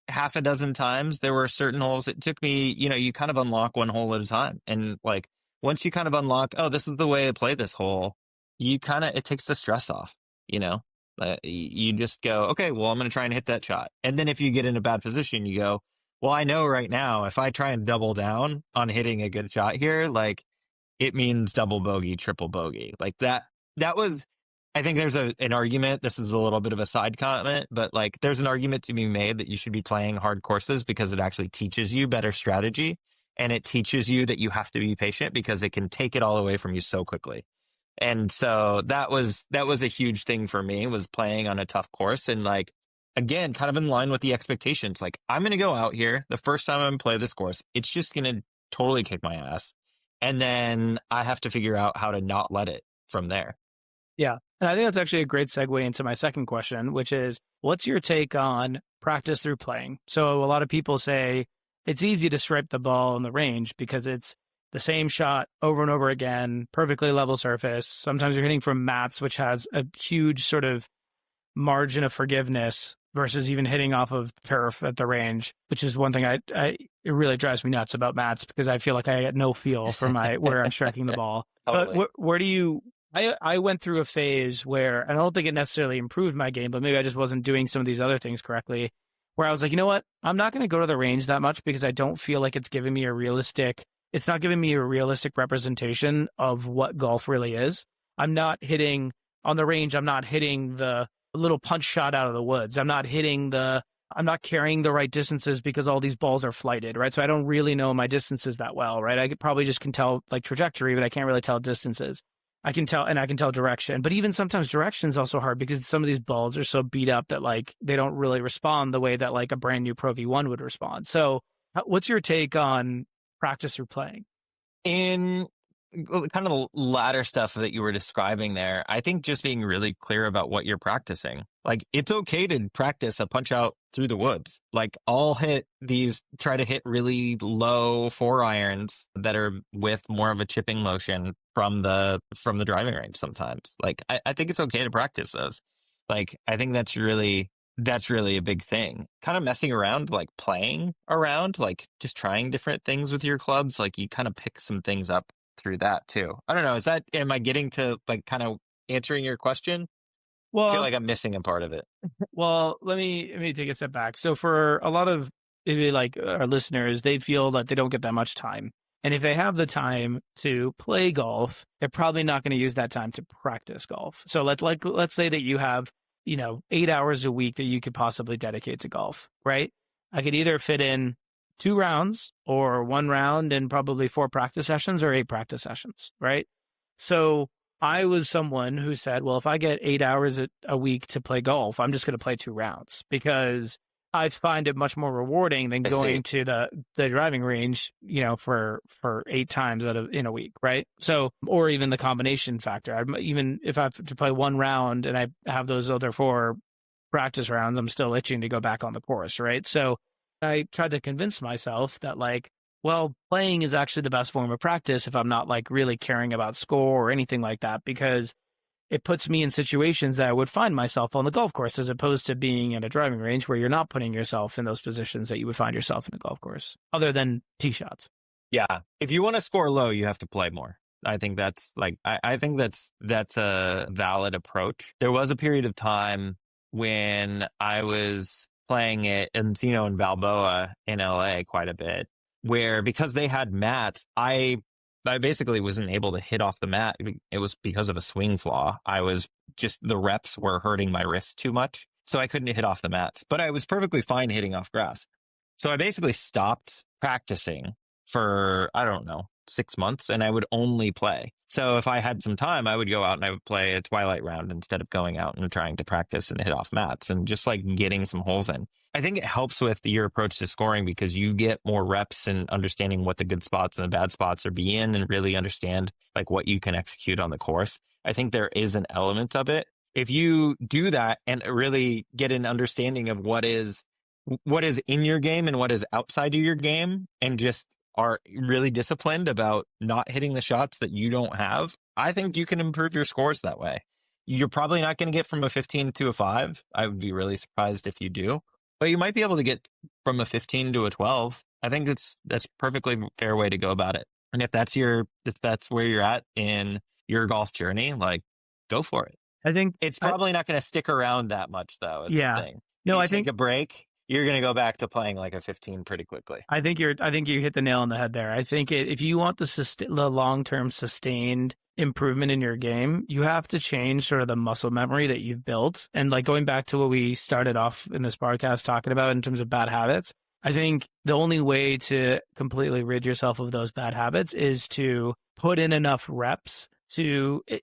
half a dozen times, there were certain holes. It took me, you kind of unlock one hole at a time. And like, once you kind of unlock, oh, this is the way I play this hole, it takes the stress off, you just go, okay, well, I'm going to try and hit that shot. And then if you get in a bad position, you go, well, I know right now, if I try and double down on hitting a good shot here, like it means double bogey, triple bogey. Like that was, I think there's an argument. This is a little bit of a side comment, but like there's an argument to be made that you should be playing hard courses because it actually teaches you better strategy. And it teaches you that you have to be patient because it can take it all away from you so quickly. And so that was a huge thing for me, was playing on a tough course. And like, again, kind of in line with the expectations. Like, I'm going to go out here the first time I'm going to play this course. It's just going to totally kick my ass. And then I have to figure out how to not let it from there. Yeah. And I think that's actually a great segue into my second question, which is, what's your take on practice through playing? So a lot of people say it's easy to stripe the ball in the range because it's the same shot over and over again, perfectly level surface. Sometimes you're hitting from mats, which has a huge sort of margin of forgiveness. versus even hitting off of turf at the range, which is one thing it really drives me nuts about mats because I feel like I get no feel for where I'm striking the ball. Totally. But where do you? I went through a phase where I don't think it necessarily improved my game, but maybe I just wasn't doing some of these other things correctly. Where I was like, you know what? I'm not going to go to the range that much because I don't feel like it's giving me it's not giving me a realistic representation of what golf really is. I'm not hitting on the range. I'm not hitting the little punch shot out of the woods. I'm not carrying the right distances because all these balls are flighted, right? So I don't really know my distances that well, right? I could probably just can tell like trajectory, but I can't really tell distances. I can tell direction, but even sometimes direction is also hard because some of these balls are so beat up that like they don't really respond the way that like a brand new Pro V1 would respond. So what's your take on practice through playing? In kind of the latter stuff that you were describing there, I think just being really clear about what you're practicing. Like, it's okay to practice a punch out through the woods. Like, try to hit really low 4-irons that are with more of a chipping motion from the driving range sometimes. Like, I think it's okay to practice those. Like, I think that's really a big thing. Kind of messing around, like playing around, like just trying different things with your clubs. Like, you kind of pick some things up through that too. I don't know. Am I getting to like kind of answering your question? Well, I feel like I'm missing a part of it. Well, let me take a step back. So for a lot of maybe like our listeners, they feel that they don't get that much time. And if they have the time to play golf, they're probably not going to use that time to practice golf. So let's say that you have, 8 hours a week that you could possibly dedicate to golf, right? I could either fit in 2 rounds or 1 round and probably 4 practice sessions or 8 practice sessions, right? So I was someone who said, well, if I get 8 hours a week to play golf, I'm just going to play 2 rounds because I find it much more rewarding than going to the driving range, for 8 times in a week, right? So, or even the combination factor. Even if I have to play 1 round and I have those other 4 practice rounds, I'm still itching to go back on the course, right? So I tried to convince myself that well, playing is actually the best form of practice if I'm not like really caring about score or anything like that, because it puts me in situations that I would find myself on the golf course as opposed to being at a driving range where you're not putting yourself in those positions that you would find yourself in a golf course, other than tee shots. Yeah. If you want to score low, you have to play more. I think that's that's a valid approach. There was a period of time when I was playing at Encino and Balboa in LA quite a bit, where because they had mats, I basically wasn't able to hit off the mat. It was because of a swing flaw. The reps were hurting my wrist too much, so I couldn't hit off the mats. But I was perfectly fine hitting off grass. So I basically stopped practicing for, I don't know, 6 months, and I would only play. So if I had some time, I would go out and I would play a twilight round instead of going out and trying to practice and hit off mats and just like getting some holes in. I think it helps with your approach to scoring because you get more reps and understanding what the good spots and the bad spots are being and really understand like what you can execute on the course. I think there is an element of it. If you do that and really get an understanding of what is in your game and what is outside of your game and just are really disciplined about not hitting the shots that you don't have, I think you can improve your scores that way. You're probably not going to get from a 15 to a 5. I would be really surprised if you do. But you might be able to get from a 15 to a 12. I think that's perfectly fair way to go about it. And if that's where you're at in your golf journey, like, go for it. I think it's probably not going to stick around that much, though. Is the thing. No, I think a break, you're going to go back to playing like a 15 pretty quickly. I think you hit the nail on the head there. I think if you want the long-term sustained improvement in your game, you have to change sort of the muscle memory that you've built. And like going back to what we started off in this podcast talking about in terms of bad habits, I think the only way to completely rid yourself of those bad habits is to put in enough reps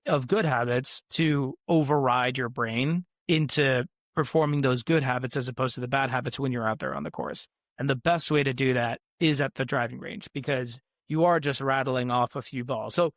of good habits to override your brain into performing those good habits as opposed to the bad habits when you're out there on the course. And the best way to do that is at the driving range because you are just rattling off a few balls. So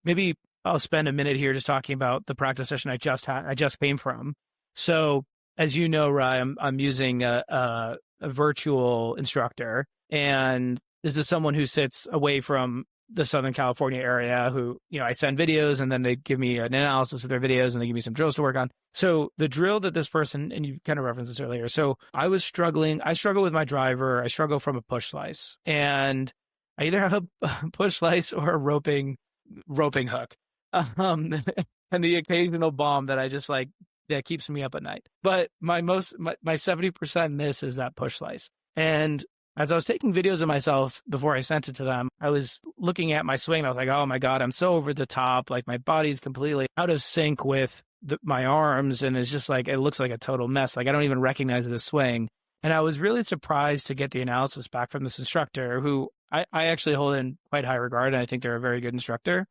maybe I'll spend a minute here just talking about the practice session I just came from. So as you know, Ryan, I'm using a virtual instructor, and this is someone who sits away from the Southern California area who, I send videos and then they give me an analysis of their videos and they give me some drills to work on. So the drill that this person, and you kind of referenced this earlier. So I struggle with my driver. I struggle from a push slice, and I either have a push slice or a roping hook. And the occasional bomb that I just like, that keeps me up at night. But my 70% miss is that push slice. And as I was taking videos of myself before I sent it to them, I was looking at my swing. I was like, oh my God, I'm so over the top. Like my body's completely out of sync with my arms. And it's just like, it looks like a total mess. Like I don't even recognize it as swing. And I was really surprised to get the analysis back from this instructor who I actually hold in quite high regard. And I think they're a very good instructor,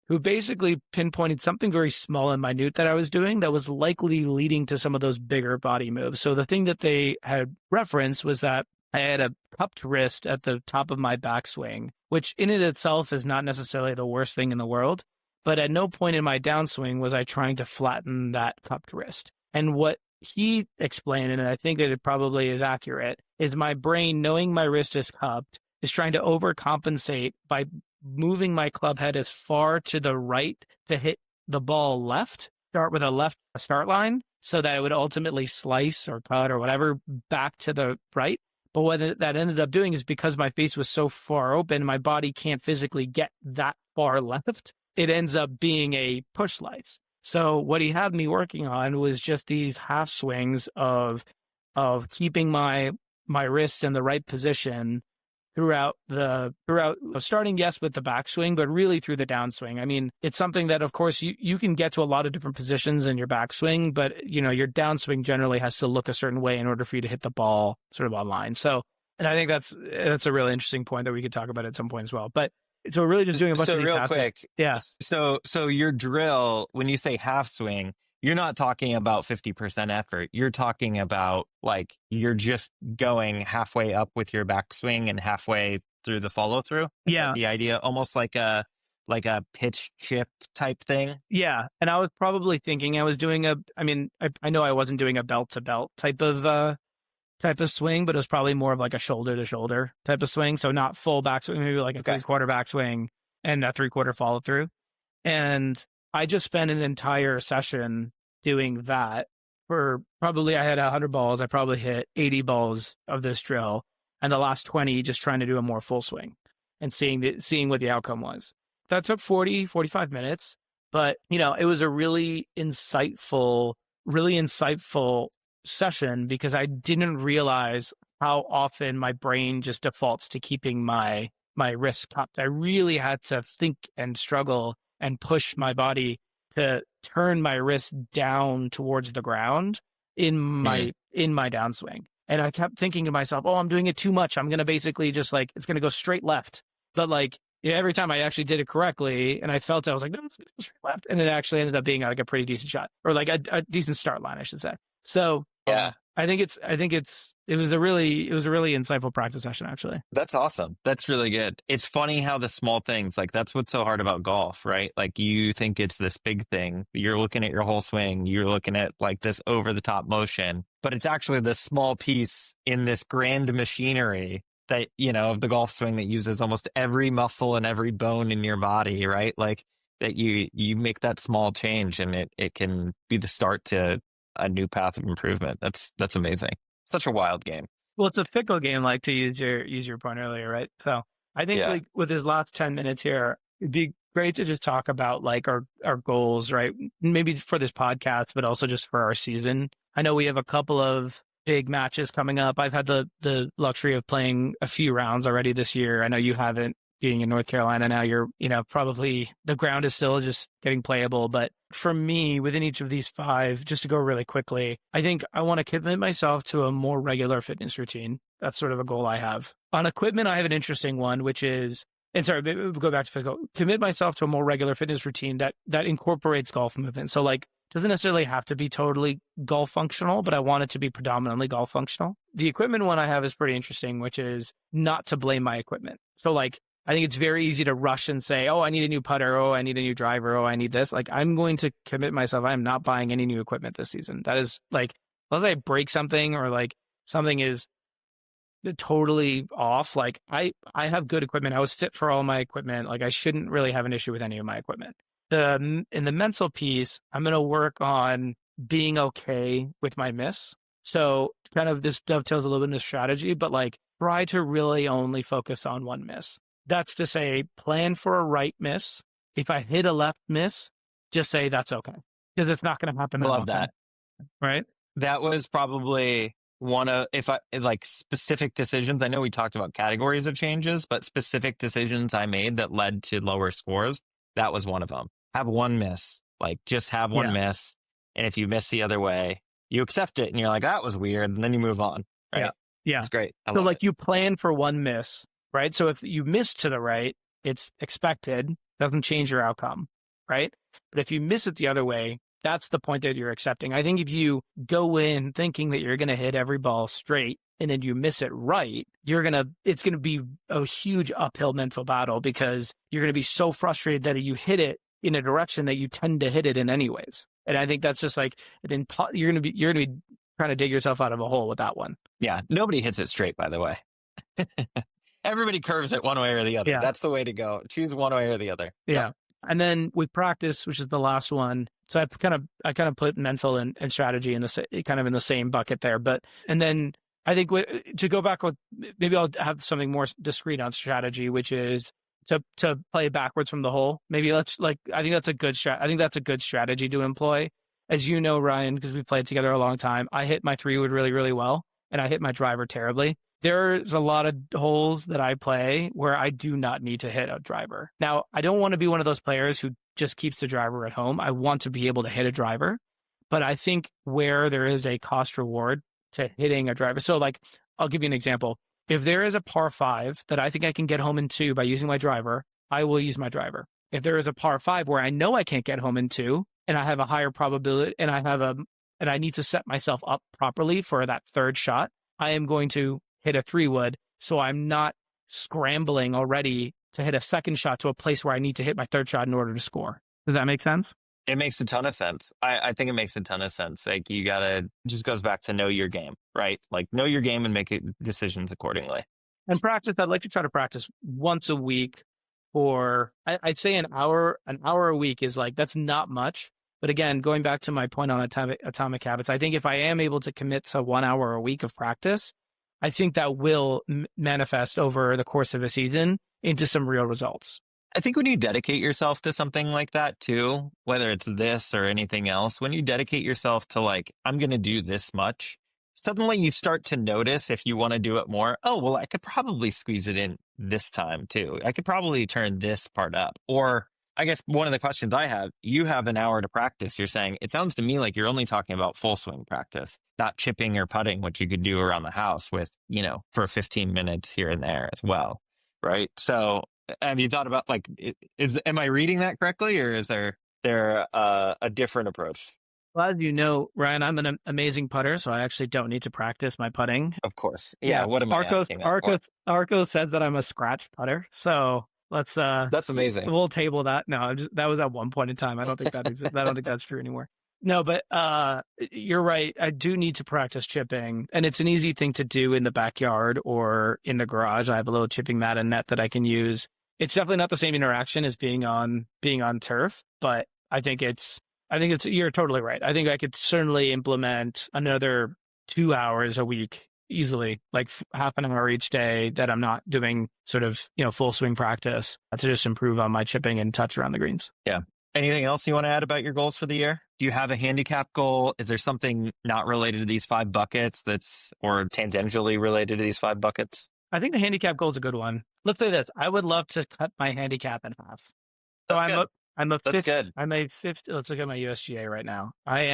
who basically pinpointed something very small and minute that I was doing that was likely leading to some of those bigger body moves. So the thing that they had referenced was that I had a cupped wrist at the top of my backswing, which in it itself is not necessarily the worst thing in the world. But at no point in my downswing was I trying to flatten that cupped wrist. And what he explained, and I think that it probably is accurate, is my brain, knowing my wrist is cupped, is trying to overcompensate by moving my club head as far to the right to hit the ball left, start with a left start line, so that it would ultimately slice or cut or whatever back to the right. But what that ended up doing is, because my face was so far open, my body can't physically get that far left. It ends up being a push slice. So what he had me working on was just these half swings of keeping my wrist in the right position throughout starting, yes, with the backswing, but really through the downswing. I mean, it's something that, of course, you can get to a lot of different positions in your backswing, but, your downswing generally has to look a certain way in order for you to hit the ball sort of online. So, and I think that's a really interesting point that we could talk about at some point as well. But so we're really just doing a bunch of these real quick. Yeah. So your drill, when you say half swing, you're not talking about 50% effort. You're talking about like you're just going halfway up with your backswing and halfway through the follow through. Yeah. The idea, almost like a pitch chip type thing. Yeah. And I was probably thinking I was doing I know I wasn't doing a belt to belt type of swing, but it was probably more of like a shoulder to shoulder type of swing. So not full backswing, maybe like a 3/4 backswing and a 3/4 follow through. And I just spent an entire session doing that for probably, I had 100 balls. I probably hit 80 balls of this drill, and the last 20 just trying to do a more full swing and seeing what the outcome was. That took 45 minutes, but it was a really insightful session, because I didn't realize how often my brain just defaults to keeping my wrist cupped. I really had to think and struggle and push my body to turn my wrist down towards the ground in my downswing. And I kept thinking to myself, oh, I'm doing it too much. I'm going to basically just like, it's going to go straight left. But like, every time I actually did it correctly and I felt it, I was like, no, it's straight left. And it actually ended up being like a pretty decent shot, or like a decent start line, I should say. So yeah, I think it was a really insightful practice session, actually. That's awesome. That's really good. It's funny how the small things, like that's what's so hard about golf, right? Like you think it's this big thing. You're looking at your whole swing. You're looking at like this over the top motion, but it's actually this small piece in this grand machinery that, of the golf swing that uses almost every muscle and every bone in your body, right? Like that you make that small change and it can be the start to a new path of improvement. That's amazing. Such a wild game. Well, it's a fickle game, like to use your point earlier, right? So I think like with his last 10 minutes here, it'd be great to just talk about like our goals, right? Maybe for this podcast, but also just for our season. I know we have a couple of big matches coming up. I've had the luxury of playing a few rounds already this year. I know you haven't, being in North Carolina now. You're, probably the ground is still just getting playable. But for me, within each of these 5, just to go really quickly, I think I want to commit myself to a more regular fitness routine. That's sort of a goal I have. On equipment, I have an interesting one, which is, and sorry, we'll go back to physical, commit myself to a more regular fitness routine that incorporates golf movement. So like, doesn't necessarily have to be totally golf functional, but I want it to be predominantly golf functional. The equipment one I have is pretty interesting, which is not to blame my equipment. So like, I think it's very easy to rush and say, oh, I need a new putter. Oh, I need a new driver. Oh, I need this. Like, I'm going to commit myself. I'm not buying any new equipment this season. That is like, unless I break something or like something is totally off. Like I have good equipment. I was fit for all my equipment. Like I shouldn't really have an issue with any of my equipment. In the mental piece, I'm going to work on being okay with my miss. So kind of this dovetails a little bit into strategy, but like try to really only focus on one miss. That's to say, plan for a right miss. If I hit a left miss, just say that's okay because it's not going to happen I that love often, that. right? That was probably one of, if I like specific decisions. I know we talked about categories of changes, but specific decisions I made that led to lower scores. That was one of them. Have one miss, like just have one Yeah, miss. And if you miss the other way, you accept it and you're like, that was weird. And then you move on. yeah, Right. yeah. It's great. I So love it. like you plan for one miss, right? So if you miss to the right, it's expected, doesn't change your outcome, right? But if you miss it the other way, that's the point that you're accepting. I think if you go in thinking that you're going to hit every ball straight and then you miss it right, it's going to be a huge uphill mental battle because you're going to be so frustrated that you hit it in a direction that you tend to hit it in anyways. And I think that's just like, you're going to be trying to dig yourself out of a hole with that one. Yeah. Nobody hits it straight, by the way. Everybody curves it one way or the other. Yeah. That's the way to go. Choose one way or the other. Yeah. Yep. And then with practice, which is the last one. So I kind of put mental and strategy in kind of in the same bucket there. But, and then I think to go back with, maybe I'll have something more discrete on strategy, which is to play backwards from the hole. Maybe I think that's a good I think that's a good strategy to employ. As you know, Ryan, because we played together a long time, I hit my 3-wood really, really well, and I hit my driver terribly. There's a lot of holes that I play where I do not need to hit a driver. Now, I don't want to be one of those players who just keeps the driver at home. I want to be able to hit a driver, but I think where there is a cost reward to hitting a driver. So like, I'll give you an example. If there is a par 5 that I think I can get home in 2 by using my driver, I will use my driver. If there is a par 5 where I know I can't get home in 2 and I have a higher probability and I need to set myself up properly for that third shot, I am going to hit a 3-wood. So I'm not scrambling already to hit a second shot to a place where I need to hit my third shot in order to score. Does that make sense? It makes a ton of sense. I think it makes a ton of sense. Like you gotta, just goes back to know your game, right? Like know your game and make decisions accordingly. And practice, I'd like to try to practice once a week, or I'd say an hour a week is like, that's not much. But again, going back to my point on atomic habits, I think if I am able to commit to 1 hour a week of practice, I think that will manifest over the course of a season into some real results. I think when you dedicate yourself to something like that too, whether it's this or anything else, when you dedicate yourself to like, I'm going to do this much, suddenly you start to notice if you want to do it more. Oh, well, I could probably squeeze it in this time too. I could probably turn this part up. Or I guess one of the questions I have, you have an hour to practice. You're saying, it sounds to me like you're only talking about full swing practice, not chipping or putting, which you could do around the house with, for 15 minutes here and there as well. Right. So have you thought about like, am I reading that correctly, or is there a different approach? Well, as you know, Ryan, I'm an amazing putter, so I actually don't need to practice my putting. Of course. Yeah. What am I asking that for? Arco said that I'm a scratch putter, so let's That's amazing. We'll table that. No, that was at one point in time. I don't think that exists. I don't think that's true anymore. No, but you're right. I do need to practice chipping, and it's an easy thing to do in the backyard or in the garage. I have a little chipping mat and net that I can use. It's definitely not the same interaction as being on turf, but I think it's you're totally right. I think I could certainly implement another 2 hours a week easily, like half an hour each day that I'm not doing sort of, full swing practice to just improve on my chipping and touch around the greens. Yeah. Anything else you want to add about your goals for the year? Do you have a handicap goal? Is there something not related to these 5 buckets or tangentially related to these 5 buckets? I think the handicap goal is a good one. Let's say this. I would love to cut my handicap in half. So That's good. I'm a 50. Let's look at my USGA right now. I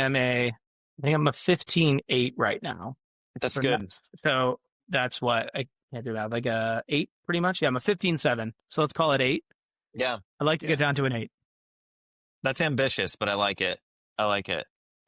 think I'm a 15.8 right now. That's good. So that's what I can't do that. Like a 8 pretty much. Yeah, I'm a 15.7. So let's call it 8. Yeah. I'd like to get down to an 8. That's ambitious, but I like it.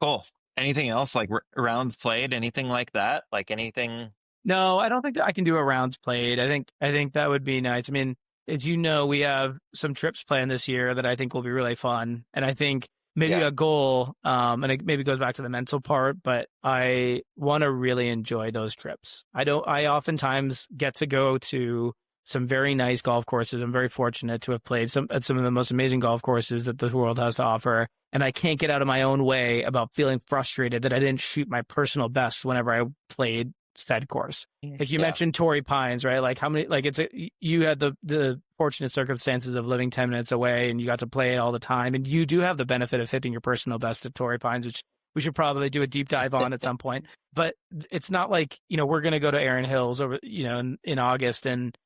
Cool. Anything else, like rounds played, anything like that? Like anything? No, I don't think that I can do a rounds played. I think that would be nice. I mean, as you know, we have some trips planned this year that I think will be really fun. And I think maybe Yeah. a goal, and it maybe goes back to the mental part, but I want to really enjoy those trips. I oftentimes get to go to some very nice golf courses. I'm very fortunate to have played at some of the most amazing golf courses that this world has to offer. And I can't get out of my own way about feeling frustrated that I didn't shoot my personal best whenever I played said course. Like you Yeah. mentioned Torrey Pines, right? Like how many, like you had the fortunate circumstances of living 10 minutes away and you got to play all the time. And you do have the benefit of hitting your personal best at Torrey Pines, which we should probably do a deep dive on at some point. But it's not like, we're going to go to Erin Hills over, in August, and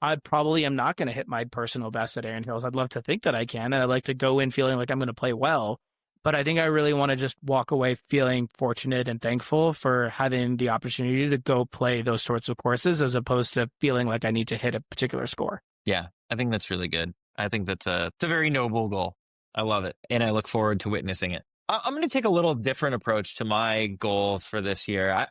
I probably am not going to hit my personal best at Erin Hills. I'd love to think that I can, and I'd like to go in feeling like I'm going to play well. But I think I really want to just walk away feeling fortunate and thankful for having the opportunity to go play those sorts of courses, as opposed to feeling like I need to hit a particular score. Yeah, I think that's really good. I think it's a very noble goal. I love it. And I look forward to witnessing it. I'm going to take a little different approach to my goals for this year.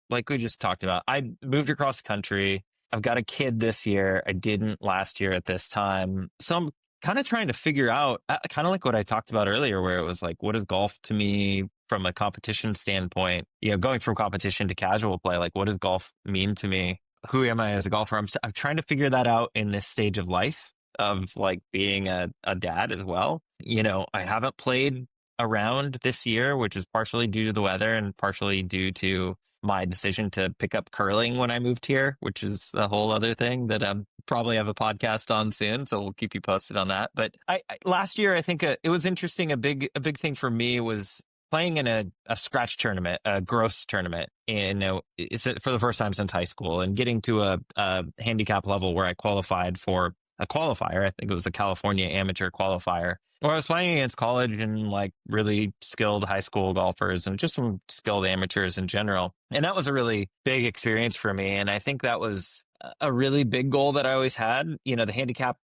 Like we just talked about, I moved across the country. I've got a kid this year. I didn't last year at this time. So I'm kind of trying to figure out, kind of like what I talked about earlier, where it was like, what is golf to me from a competition standpoint? Going from competition to casual play, like what does golf mean to me? Who am I as a golfer? I'm trying to figure that out in this stage of life of like being a dad as well. I haven't played around this year, which is partially due to the weather and partially due to my decision to pick up curling when I moved here, which is a whole other thing that I probably have a podcast on soon. So we'll keep you posted on that. But last year, I think it was interesting. A big thing for me was playing in a scratch tournament, a gross tournament, and it's for the first time since high school, and getting to a handicap level where I qualified for a qualifier. I think it was a California amateur qualifier, where I was playing against college and like really skilled high school golfers and just some skilled amateurs in general. And that was a really big experience for me. And I think that was a really big goal that I always had. The handicap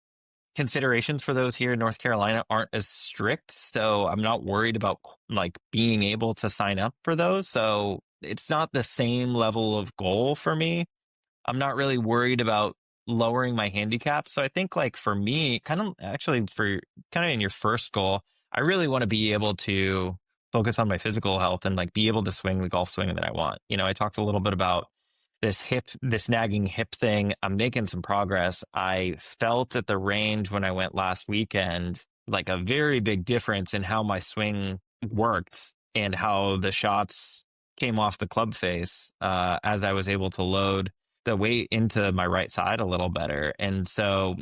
considerations for those here in North Carolina aren't as strict, so I'm not worried about like being able to sign up for those. So it's not the same level of goal for me. I'm not really worried about lowering my handicap. So I think like for me, kind of in your first goal, I really want to be able to focus on my physical health and like be able to swing the golf swing that I want. I talked a little bit about this nagging hip thing. I'm making some progress. I felt at the range when I went last weekend, like a very big difference in how my swing worked and how the shots came off the club face as I was able to load the weight into my right side a little better. And so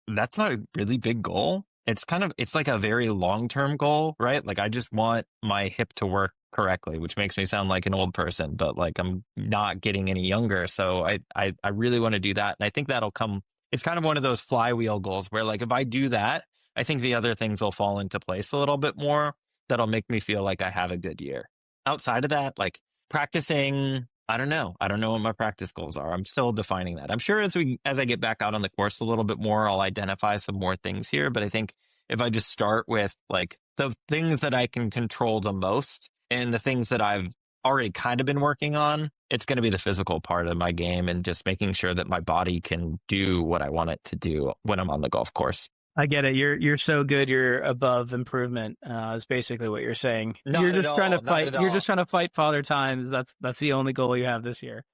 that's not a really big goal. It's like a very long-term goal, right? Like I just want my hip to work correctly, which makes me sound like an old person, but like I'm not getting any younger. So I really want to do that. And I think that'll come. It's kind of one of those flywheel goals where like, if I do that, I think the other things will fall into place a little bit more. That'll make me feel like I have a good year. Outside of that, like practicing, I don't know what my practice goals are. I'm still defining that. I'm sure as I get back out on the course a little bit more, I'll identify some more things here. But I think if I just start with like the things that I can control the most and the things that I've already kind of been working on, it's going to be the physical part of my game and just making sure that my body can do what I want it to do when I'm on the golf course. I get it. You're so good. You're above improvement. Is basically what you're saying. You're just trying to fight. You're just trying to fight Father Time. That's the only goal you have this year.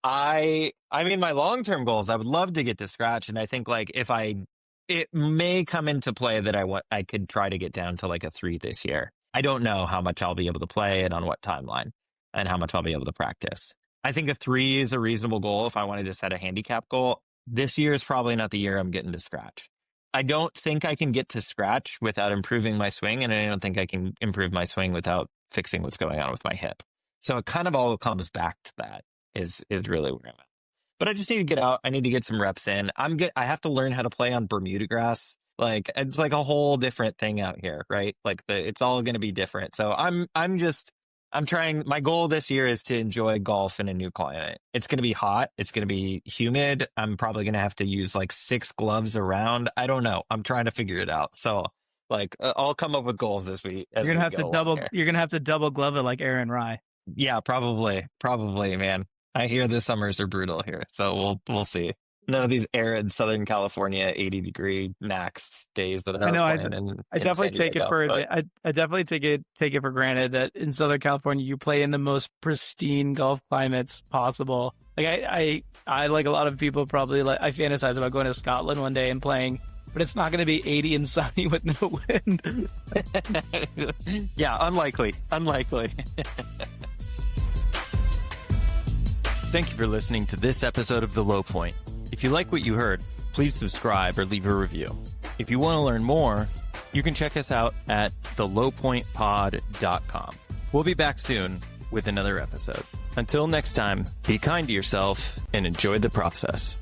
I mean, my long-term goals, I would love to get to scratch. And I think like it may come into play that I could try to get down to like a 3 this year. I don't know how much I'll be able to play and on what timeline and how much I'll be able to practice. I think a 3 is a reasonable goal if I wanted to set a handicap goal. This year is probably not the year I'm getting to scratch. I don't think I can get to scratch without improving my swing, and I don't think I can improve my swing without fixing what's going on with my hip. So it kind of all comes back to that is really where I'm at. But I just need to get out. I need to get some reps in. I have to learn how to play on Bermuda grass. Like it's like a whole different thing out here, right? Like it's all going to be different. So I'm trying. My goal this year is to enjoy golf in a new climate. It's going to be hot. It's going to be humid. I'm probably going to have to use like 6 gloves around. I don't know. I'm trying to figure it out. So like I'll come up with goals this week. You're gonna have to double. You're gonna have to double glove it like Aaron Rye. Yeah, probably, man. I hear the summers are brutal here, so we'll see. None of these arid Southern California 80-degree max days that I I was know. playing I in definitely San take it Diego. for But I definitely take it for granted that in Southern California you play in the most pristine golf climates possible. Like I like a lot of people probably like I fantasize about going to Scotland one day and playing, but it's not going to be 80 and sunny with no wind. yeah, unlikely. Thank you for listening to this episode of The Low Point. If you like what you heard, please subscribe or leave a review. If you want to learn more, you can check us out at thelowpointpod.com. We'll be back soon with another episode. Until next time, be kind to yourself and enjoy the process.